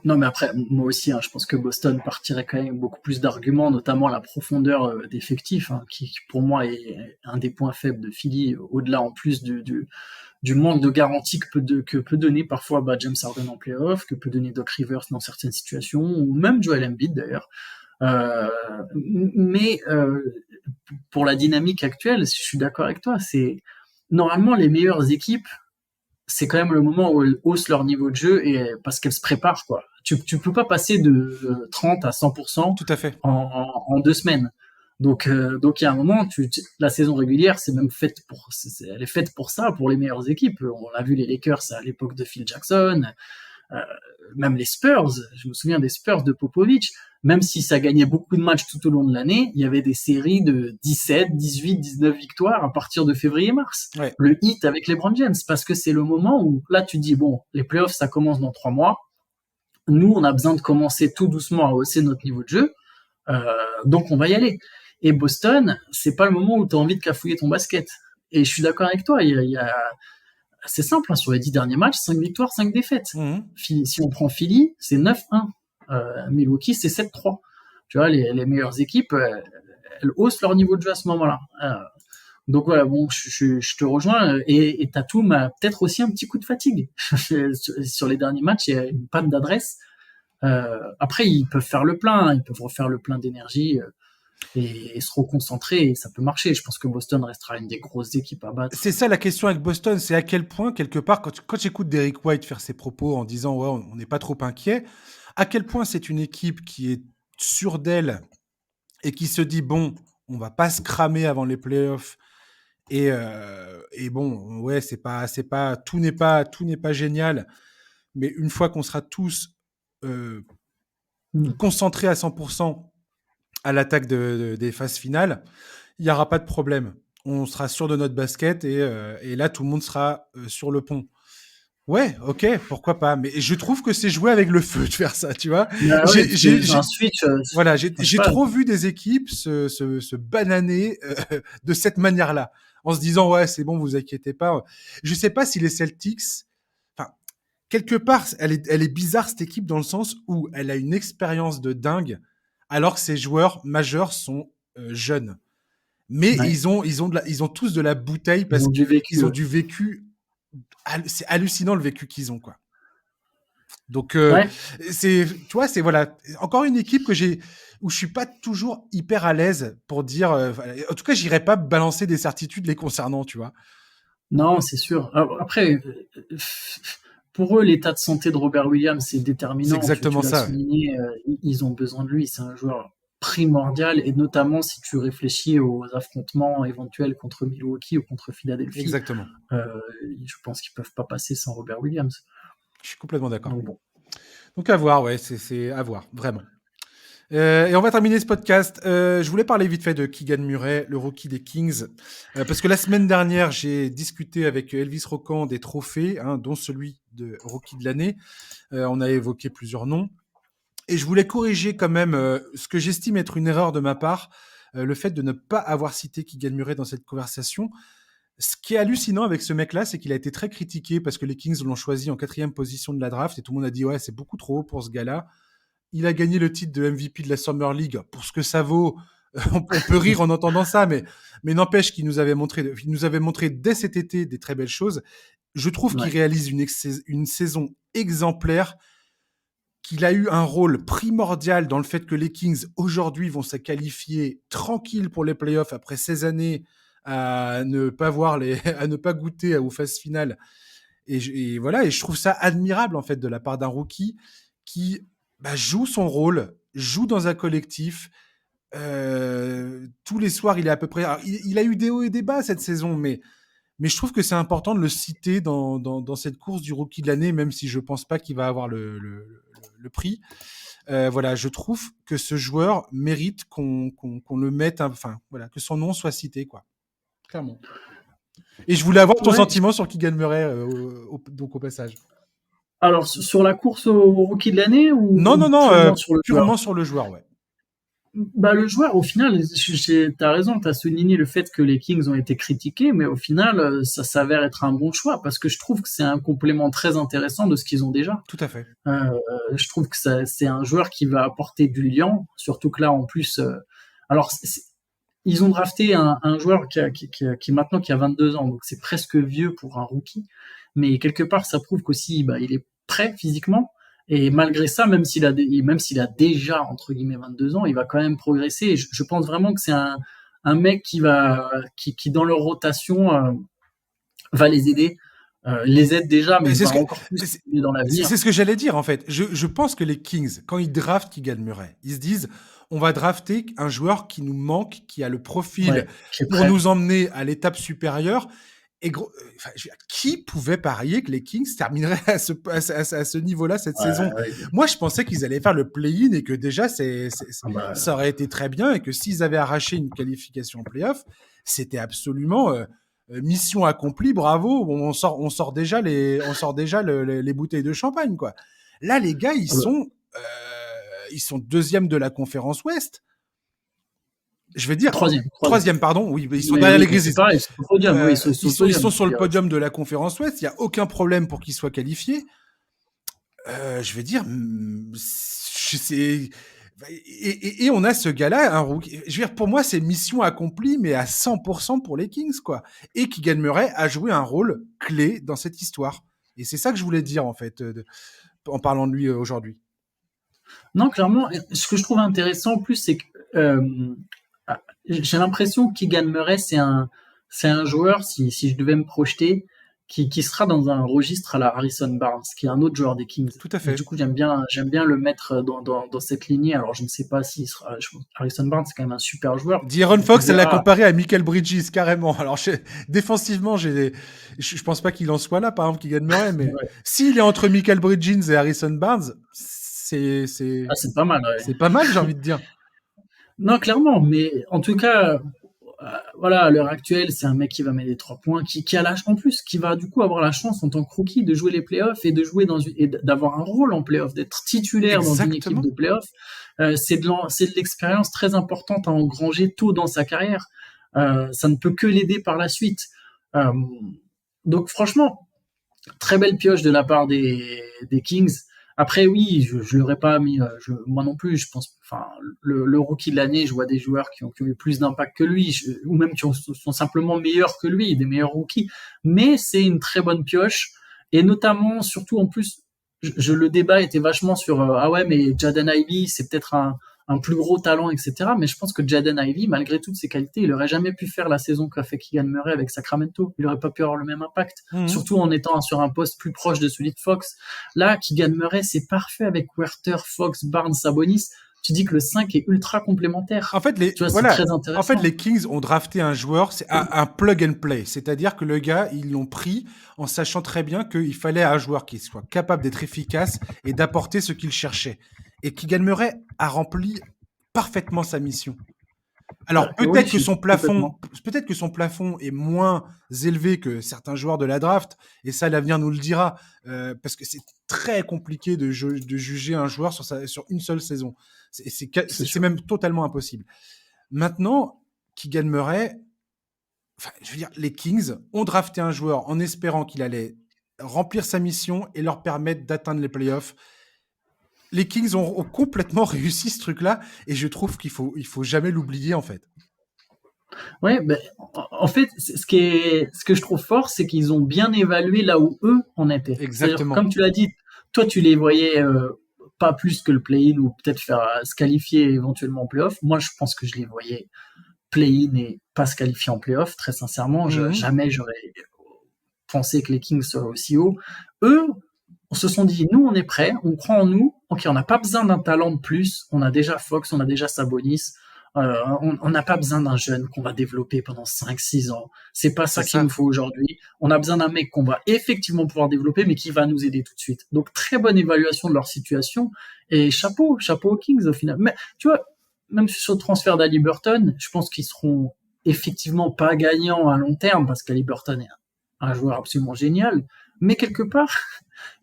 Non, mais après, moi aussi, hein, je pense que Boston partirait quand même avec beaucoup plus d'arguments, notamment la profondeur d'effectifs, hein, qui pour moi est un des points faibles de Philly, au-delà en plus du manque de garantie que peut donner parfois James Harden en playoff, que peut donner Doc Rivers dans certaines situations, ou même Joel Embiid d'ailleurs. Euh, mais pour la dynamique actuelle, je suis d'accord avec toi, c'est normalement les meilleures équipes c'est quand même le moment où elles haussent leur niveau de jeu et parce qu'elles se préparent quoi. Tu peux pas passer de 30 à 100% Tout à fait. en 2 semaines. Donc il y a un moment, la saison régulière, c'est même faite elle est faite pour ça, pour les meilleures équipes. On a vu les Lakers à l'époque de Phil Jackson, euh, même les Spurs. Je me souviens des Spurs de Popovich. Même si ça gagnait beaucoup de matchs tout au long de l'année, il y avait des séries de 17, 18, 19 victoires à partir de février-mars. Ouais. Le hit avec les LeBron James, parce que c'est le moment où là tu dis bon, les playoffs ça commence dans 3 mois. Nous, on a besoin de commencer tout doucement à hausser notre niveau de jeu, donc on va y aller. Et Boston, c'est pas le moment où tu as envie de cafouiller ton basket. Et je suis d'accord avec toi, c'est simple, hein, sur les 10 derniers matchs, 5 victoires, 5 défaites. Mhm. Si on prend Philly, c'est 9-1. Milwaukee, c'est 7-3. Tu vois, les meilleures équipes, elles haussent leur niveau de jeu à ce moment-là. Donc voilà, bon, je te rejoins. Et Tatum a peut-être aussi un petit coup de fatigue. Sur les derniers matchs, il y a une panne d'adresse. Après, ils peuvent faire le plein, ils peuvent refaire le plein d'énergie et se reconcentrer, et ça peut marcher. Je pense que Boston restera une des grosses équipes à battre. C'est ça la question avec Boston, c'est à quel point, quelque part, quand j'écoute Derrick White faire ses propos en disant ouais, on n'est pas trop inquiet, à quel point c'est une équipe qui est sûre d'elle et qui se dit bon, on va pas se cramer avant les playoffs et bon, ouais, tout n'est pas génial, mais une fois qu'on sera tous euh, Mm. concentrés à 100% à l'attaque des phases finales, il n'y aura pas de problème. On sera sûr de notre basket et là, tout le monde sera sur le pont. Ouais, ok, pourquoi pas. Mais je trouve que c'est jouer avec le feu de faire ça, tu vois. Ah ouais, parce que un J'ai switch, voilà, je sais j'ai pas. trop vu des équipes se bananer de cette manière-là, en se disant ouais, c'est bon, vous inquiétez pas. Je sais pas si les Celtics, enfin, quelque part, elle est bizarre cette équipe dans le sens où elle a une expérience de dingue, alors que ses joueurs majeurs sont jeunes. Mais Ouais, ils ont tous de la bouteille ils parce ont du vécu. qu'ils ont Ouais. du vécu. C'est hallucinant le vécu qu'ils ont, quoi. Donc, Ouais. tu vois, c'est voilà, encore une équipe où je suis pas toujours hyper à l'aise pour dire. En tout cas, j'irai pas balancer des certitudes les concernant, tu vois. Non, c'est sûr. Après, pour eux, l'état de santé de Robert Williams, c'est C'est déterminant. Tu exactement l'as ça. Ouais. souligné, ils ont besoin de lui. C'est un joueur primordial, et notamment si tu réfléchis aux affrontements éventuels contre Milwaukee ou contre Philadelphie, Exactement. je pense qu'ils peuvent pas passer sans Robert Williams. Je suis complètement d'accord. Donc bon. Donc à voir, ouais, c'est à voir, vraiment. Et on va terminer ce podcast. Je voulais parler vite fait de Keegan Murray, le rookie des Kings, parce que la semaine dernière, j'ai discuté avec Elvis Rocan des trophées, dont celui de rookie de l'année. On a évoqué plusieurs noms. Et je voulais corriger quand même ce que j'estime être une erreur de ma part, le fait de ne pas avoir cité Keegan Murray dans cette conversation. Ce qui est hallucinant avec ce mec-là, c'est qu'il a été très critiqué parce que les Kings l'ont choisi en 4e position de la draft et tout le monde a dit « Ouais, c'est beaucoup trop haut pour ce gars-là ». Il a gagné le titre de MVP de la Summer League. Pour ce que ça vaut, on peut rire en entendant ça, mais n'empêche qu'il nous avait montré dès cet été des très belles choses. Je trouve qu'il réalise une saison exemplaire, qu'il a eu un rôle primordial dans le fait que les Kings, aujourd'hui, vont se qualifier tranquilles pour les playoffs après 16 années à ne pas à ne pas goûter aux phases finales. Et voilà, et je trouve ça admirable, en fait, de la part d'un rookie qui joue son rôle, joue dans un collectif. Tous les soirs, il est à peu près... Alors, il a eu des hauts et des bas cette saison, mais je trouve que c'est important de le citer dans cette course du rookie de l'année, même si je pense pas qu'il va avoir le prix. Voilà, je trouve que ce joueur mérite qu'on le mette, enfin, voilà, que son nom soit cité, quoi. Clairement. Et je voulais avoir ton sentiment sur Keegan Murray, donc au passage. Alors, sur la course au rookie de l'année ou Non, purement sur le joueur, ouais. Le joueur, au final, t'as raison, t'as souligné le fait que les Kings ont été critiqués, mais au final, ça s'avère être un bon choix parce que je trouve que c'est un complément très intéressant de ce qu'ils ont déjà. Tout à fait. Je trouve que c'est un joueur qui va apporter du lien, surtout que là, en plus, ils ont drafté un joueur qui maintenant qui a 22 ans, donc c'est presque vieux pour un rookie, mais quelque part, ça prouve qu'aussi, il est prêt physiquement. Et malgré ça, même s'il a déjà, entre guillemets, 22 ans, il va quand même progresser. Et je pense vraiment que c'est un mec qui dans leur rotation, va les aider. Les aide déjà, mais va encore plus aider dans l'avenir. C'est ce que j'allais dire, en fait. Je pense que les Kings, quand ils draftent Keegan Murray, ils se disent, on va drafter un joueur qui nous manque, qui a le profil pour nous emmener à l'étape supérieure. Et qui pouvait parier que les Kings termineraient à ce niveau-là cette saison? Moi, je pensais qu'ils allaient faire le play-in et que déjà, ça aurait été très bien et que s'ils avaient arraché une qualification en play-off, c'était absolument mission accomplie, bravo. On sort déjà les bouteilles de champagne, quoi. Là, les gars, ils sont deuxième de la conférence Ouest. Je vais dire troisième, pardon. Oui, ils sont derrière les Grizzlies. Ils sont sur le podium de la conférence Ouest. Il y a aucun problème pour qu'ils soient qualifiés. Je vais dire, et on a ce gars-là, un rookie. Je veux dire, pour moi, c'est mission accomplie, mais à 100% pour les Kings, quoi. Et Keegan Murray a joué un rôle clé dans cette histoire. Et c'est ça que je voulais dire, en fait, en parlant de lui aujourd'hui. Non, clairement, ce que je trouve intéressant en plus, c'est que j'ai l'impression que Keegan Murray, c'est un joueur, si je devais me projeter, qui sera dans un registre à la Harrison Barnes, qui est un autre joueur des Kings. Tout à fait. Et du coup, j'aime bien le mettre dans cette lignée. Alors, je ne sais pas s'il sera. Harrison Barnes, c'est quand même un super joueur. D'Aaron Fox, elle l'a comparé à Michael Bridges, carrément. Alors, défensivement, je pense pas qu'il en soit là, par exemple, Keegan Murray, mais s'il est entre Michael Bridges et Harrison Barnes, c'est pas mal. Ouais. C'est pas mal, j'ai envie de dire. Non, clairement, mais en tout cas, à l'heure actuelle, c'est un mec qui va mettre des 3 points, qui a en plus, qui va du coup avoir la chance en tant que rookie de jouer les playoffs et de jouer et d'avoir un rôle en playoffs, d'être titulaire dans une équipe de playoffs. C'est de l'expérience très importante à engranger tôt dans sa carrière. Ça ne peut que l'aider par la suite. Donc franchement, très belle pioche de la part des Kings. Après, oui, je l'aurais pas mis, moi non plus, je pense, enfin, le rookie de l'année, je vois des joueurs qui ont eu plus d'impact que lui, ou même qui sont simplement meilleurs que lui, des meilleurs rookies, mais c'est une très bonne pioche, et notamment, surtout, en plus, le débat était vachement sur, ah ouais, mais Jaden Ivey, c'est peut-être un plus gros talent, etc. Mais je pense que Jaden Ivey, malgré toutes ses qualités, il aurait jamais pu faire la saison qu'a fait Keegan Murray avec Sacramento. Il aurait pas pu avoir le même impact, surtout en étant sur un poste plus proche de celui de Fox. Là, Keegan Murray, c'est parfait avec Huerter, Fox, Barnes, Sabonis. Tu dis que le 5 est ultra complémentaire. En fait, c'est très intéressant. En fait, les Kings ont drafté un joueur, c'est un plug and play. C'est-à-dire que le gars, ils l'ont pris en sachant très bien qu'il fallait un joueur qui soit capable d'être efficace et d'apporter ce qu'il cherchait. Et Keegan Murray a rempli parfaitement sa mission. Alors Oui, je suis complètement. peut-être que son plafond est moins élevé que certains joueurs de la draft, et ça l'avenir nous le dira, parce que c'est très compliqué de juger un joueur sur une seule saison. C'est C'est sûr. même totalement impossible. Maintenant, Keegan Murray, enfin, je veux dire, les Kings ont drafté un joueur en espérant qu'il allait remplir sa mission et leur permettre d'atteindre les playoffs. Les Kings ont complètement réussi ce truc-là, et je trouve il faut jamais l'oublier, en fait. Ouais, ben, en fait, ce que je trouve fort, c'est qu'ils ont bien évalué là où eux en étaient. C'est-à-dire, Exactement. comme tu l'as dit, toi, tu les voyais pas plus que le play-in ou peut-être faire se qualifier éventuellement en play-off. Moi, je pense que je les voyais play-in et pas se qualifier en play-off. Très sincèrement, Mhm. jamais j'aurais pensé que les Kings seraient aussi hauts. Eux, on se sont dit, nous, on est prêts, on croit en nous. Ok, on n'a pas besoin d'un talent de plus. On a déjà Fox, on a déjà Sabonis. On n'a pas besoin d'un jeune qu'on va développer pendant 5, 6 ans. C'est pas C'est ça qu'il nous ça. faut aujourd'hui. On a besoin d'un mec qu'on va effectivement pouvoir développer, mais qui va nous aider tout de suite. Donc, très bonne évaluation de leur situation. Et chapeau aux Kings au final. Mais tu vois, même sur le transfert d'Haliburton, je pense qu'ils seront effectivement pas gagnants à long terme parce qu'Haliburton est un joueur absolument génial. Mais quelque part,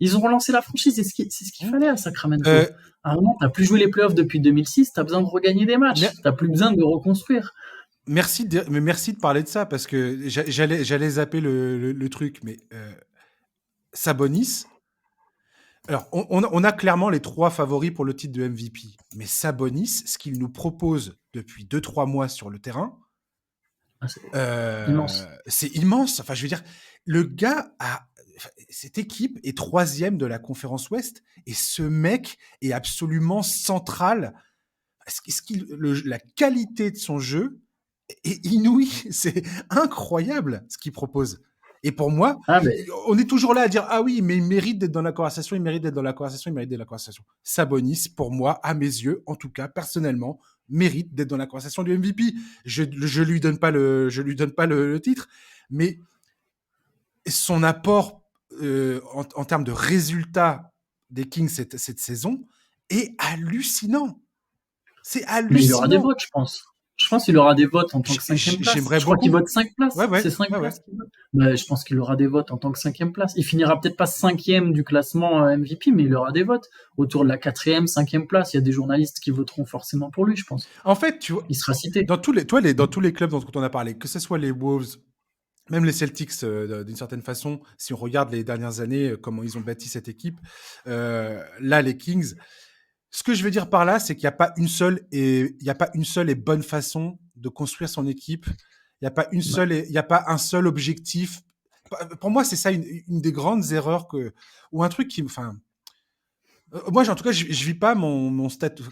ils ont relancé la franchise et c'est ce qu'il Mhm. fallait à Sacramento. Euh, À un moment, t'as plus joué les playoffs depuis 2006, t'as besoin de regagner des matchs, mer- t'as plus besoin de reconstruire. merci de parler de ça, parce que j'allais zapper le truc, mais Sabonis. Alors, on a clairement les trois favoris pour le titre de MVP. Mais Sabonis, ce qu'il nous propose depuis 2-3 mois sur le terrain, Ah, c'est immense. c'est immense. Enfin, je veux dire, le gars a. Cette équipe est troisième de la conférence Ouest, et ce mec est absolument central. La qualité de son jeu est inouïe. C'est incroyable ce qu'il propose. Et pour moi, Ah, mais, on est toujours là à dire ah oui, mais il mérite d'être dans la conversation, il mérite d'être dans la conversation, il mérite d'être dans la conversation. Sabonis, pour moi, à mes yeux, en tout cas, personnellement, mérite d'être dans la conversation du MVP. Je lui donne pas le titre, mais son apport en termes de résultats des Kings cette saison est hallucinant. C'est mais il aura des hallucinant. votes, je pense. Je pense qu'il aura des votes en tant que cinquième place. J'aimerais Je crois qu'il beaucoup. vote 5 places. Ouais, ouais, C'est cinq ouais, ouais. places qu'il vote. Mais je pense qu'il aura des votes en tant que cinquième place. Il finira peut-être pas cinquième du classement MVP, mais il aura des votes. Autour de la quatrième, cinquième place, il y a des journalistes qui voteront forcément pour lui, je pense. En fait, tu vois, Il sera cité. dans tous les clubs dont on a parlé, que ce soit les Wolves, même les Celtics, d'une certaine façon, si on regarde les dernières années, comment ils ont bâti cette équipe, là, les Kings, ce que je veux dire par là, c'est qu'il n'y a pas il y a pas une seule et bonne façon de construire son équipe. Ouais. Il y a pas un seul objectif. Pour moi, c'est ça une des grandes erreurs ou un truc enfin, moi, en tout cas, je vis pas mon statut.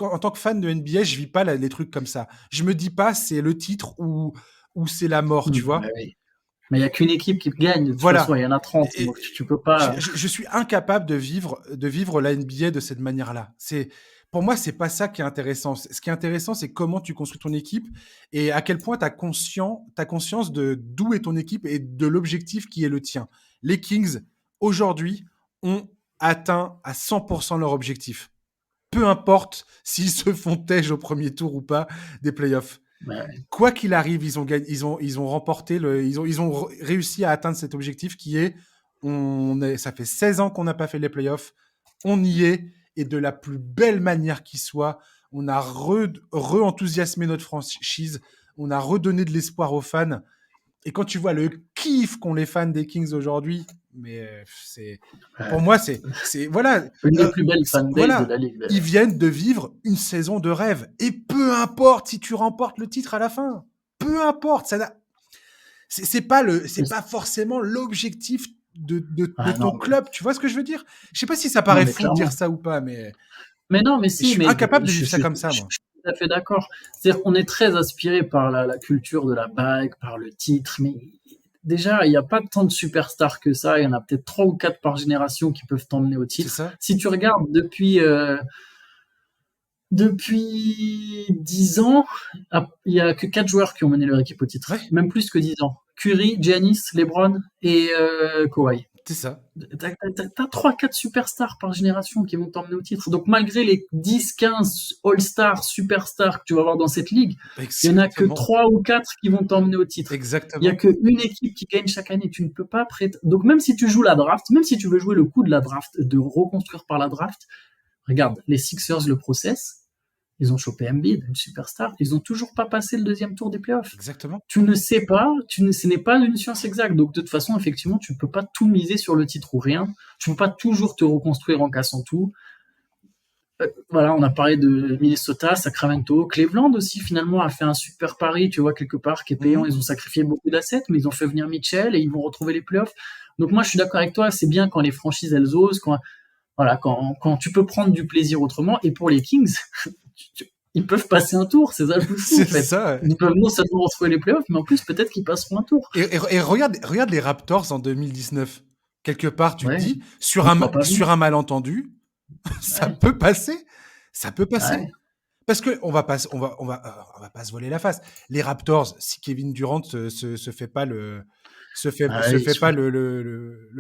En tant que fan de NBA, je vis pas les trucs comme ça. Je me dis pas c'est le titre ou c'est la mort, tu Bah vois. oui. Mais il n'y a qu'une équipe qui gagne, de toute façon, Voilà. il y en a 30, Et donc tu peux pas. je suis incapable de vivre la NBA de cette manière-là. Pour moi, c'est pas ça qui est intéressant. Ce qui est intéressant, c'est comment tu construis ton équipe et à quel point tu as conscience de d'où est ton équipe et de l'objectif qui est le tien. Les Kings, aujourd'hui, ont atteint à 100% leur objectif. Peu importe s'ils se font tège au premier tour ou pas des playoffs. Bah, Quoi qu'il arrive, ils ont remporté ils ont réussi à atteindre cet objectif qui est, ça fait 16 ans qu'on n'a pas fait les playoffs, on y est, et de la plus belle manière qui soit, on a re-enthousiasmé notre franchise, on a redonné de l'espoir aux fans, et quand tu vois le kiff qu'ont les fans des Kings aujourd'hui, mais pour moi, voilà, une des plus belles fanbases de voilà, la ligue. ils viennent de vivre une saison de rêve. Et peu importe si tu remportes le titre à la fin, peu importe, c'est pas forcément l'objectif de Ah ton non, club. Tu vois ce que je veux dire? Je sais pas si ça non, paraît mais fou de dire clairement. ça ou pas, mais Mais non, mais je si, suis mais incapable de vivre ça comme ça, je moi. suis tout à fait d'accord. C'est-à-dire qu'on est très aspiré par la culture de la bague, par le titre, mais déjà, il n'y a pas tant de superstars que ça. Il y en a peut-être 3 ou 4 par génération qui peuvent t'emmener au C'est titre. ça? Si tu regardes depuis 10 ans, il y a que 4 joueurs qui ont mené leur équipe au titre. Ouais, Même plus que 10 ans. Curry, Giannis, LeBron et Kawhi. C'est ça. T'as 3-4 superstars par génération qui vont t'emmener au titre. Donc malgré les 10-15 All-Stars, superstars que tu vas avoir dans cette ligue, il n'y en a que Exactement. 3 ou 4 qui vont t'emmener au titre. Il n'y a Exactement. qu'une équipe qui gagne chaque année. Tu ne peux pas prêter. Donc même si tu joues la draft, même si tu veux jouer le coup de la draft, de reconstruire par la draft, regarde, les Sixers le process. Ils ont chopé Embiid, une superstar. Ils n'ont toujours pas passé le deuxième tour des playoffs. Exactement. Tu ne sais pas, ce n'est pas une science exacte. Donc de toute façon, effectivement, tu ne peux pas tout miser sur le titre ou rien. Tu ne peux pas toujours te reconstruire en cassant tout. Voilà, on a parlé de Minnesota, Sacramento, Cleveland aussi finalement a fait un super pari, tu vois, quelque part, qui est payant. Ils ont sacrifié beaucoup d'assets, mais ils ont fait venir Mitchell et ils vont retrouver les playoffs. Donc moi, je suis d'accord avec toi, c'est bien quand les franchises, elles osent, quand tu peux prendre du plaisir autrement. Et pour les Kings, ils peuvent passer un tour, c'est ça le plus fou, en fait. Ça. Ils peuvent non seulement retrouver les playoffs, mais en plus, peut-être qu'ils passeront un tour. Et regarde les Raptors en 2019. Quelque part, tu te dis, sur On un l'a pas vu. malentendu, ça peut passer. Ça peut passer. Ouais. Parce que on va pas se voler la face. Les Raptors, si Kevin Durant se fait pas le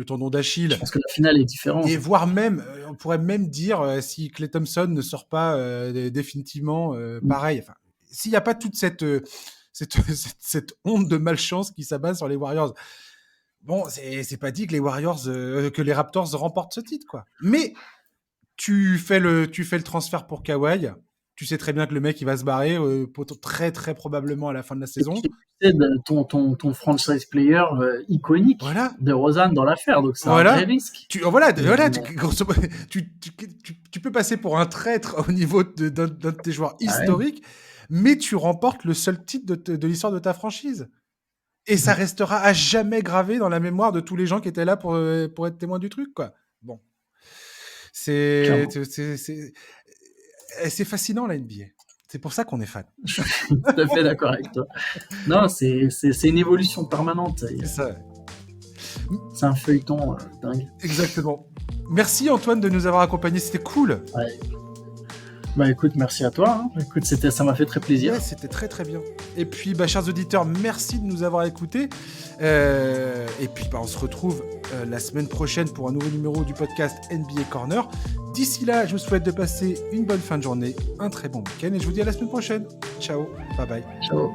tendon d'Achille, Je pense que la finale est différente. et voire même, on pourrait même dire si Klay Thompson ne sort pas définitivement pareil. Enfin, s'il n'y a pas toute cette onde de malchance qui s'abat sur les Warriors. Bon, c'est pas dit que les Warriors, que les Raptors remportent ce titre, quoi. Mais tu fais le transfert pour Kawhi. Tu sais très bien que le mec il va se barrer très très probablement à la fin de la saison. Tu sais, ton franchise player iconique de Rosanne dans l'affaire, donc c'est un vrai risque. Tu peux passer pour un traître au niveau d'un de tes joueurs historiques, mais tu remportes le seul titre de l'histoire de ta franchise. Et ça restera à jamais gravé dans la mémoire de tous les gens qui étaient là pour être témoins du truc, quoi. Bon. C'est fascinant, la NBA. C'est pour ça qu'on est fan. Je suis tout à fait d'accord avec toi. Non, c'est une évolution permanente. C'est ça. C'est un feuilleton dingue. Exactement. Merci Antoine de nous avoir accompagnés, c'était cool. Ouais. Bah écoute, merci à toi. Écoute, ça m'a fait très plaisir. Ouais, c'était très très bien. Et puis, chers auditeurs, merci de nous avoir écoutés. Et puis, on se retrouve la semaine prochaine pour un nouveau numéro du podcast NBA Corner. D'ici là, je vous souhaite de passer une bonne fin de journée, un très bon week-end, et je vous dis à la semaine prochaine. Ciao, bye bye. Ciao.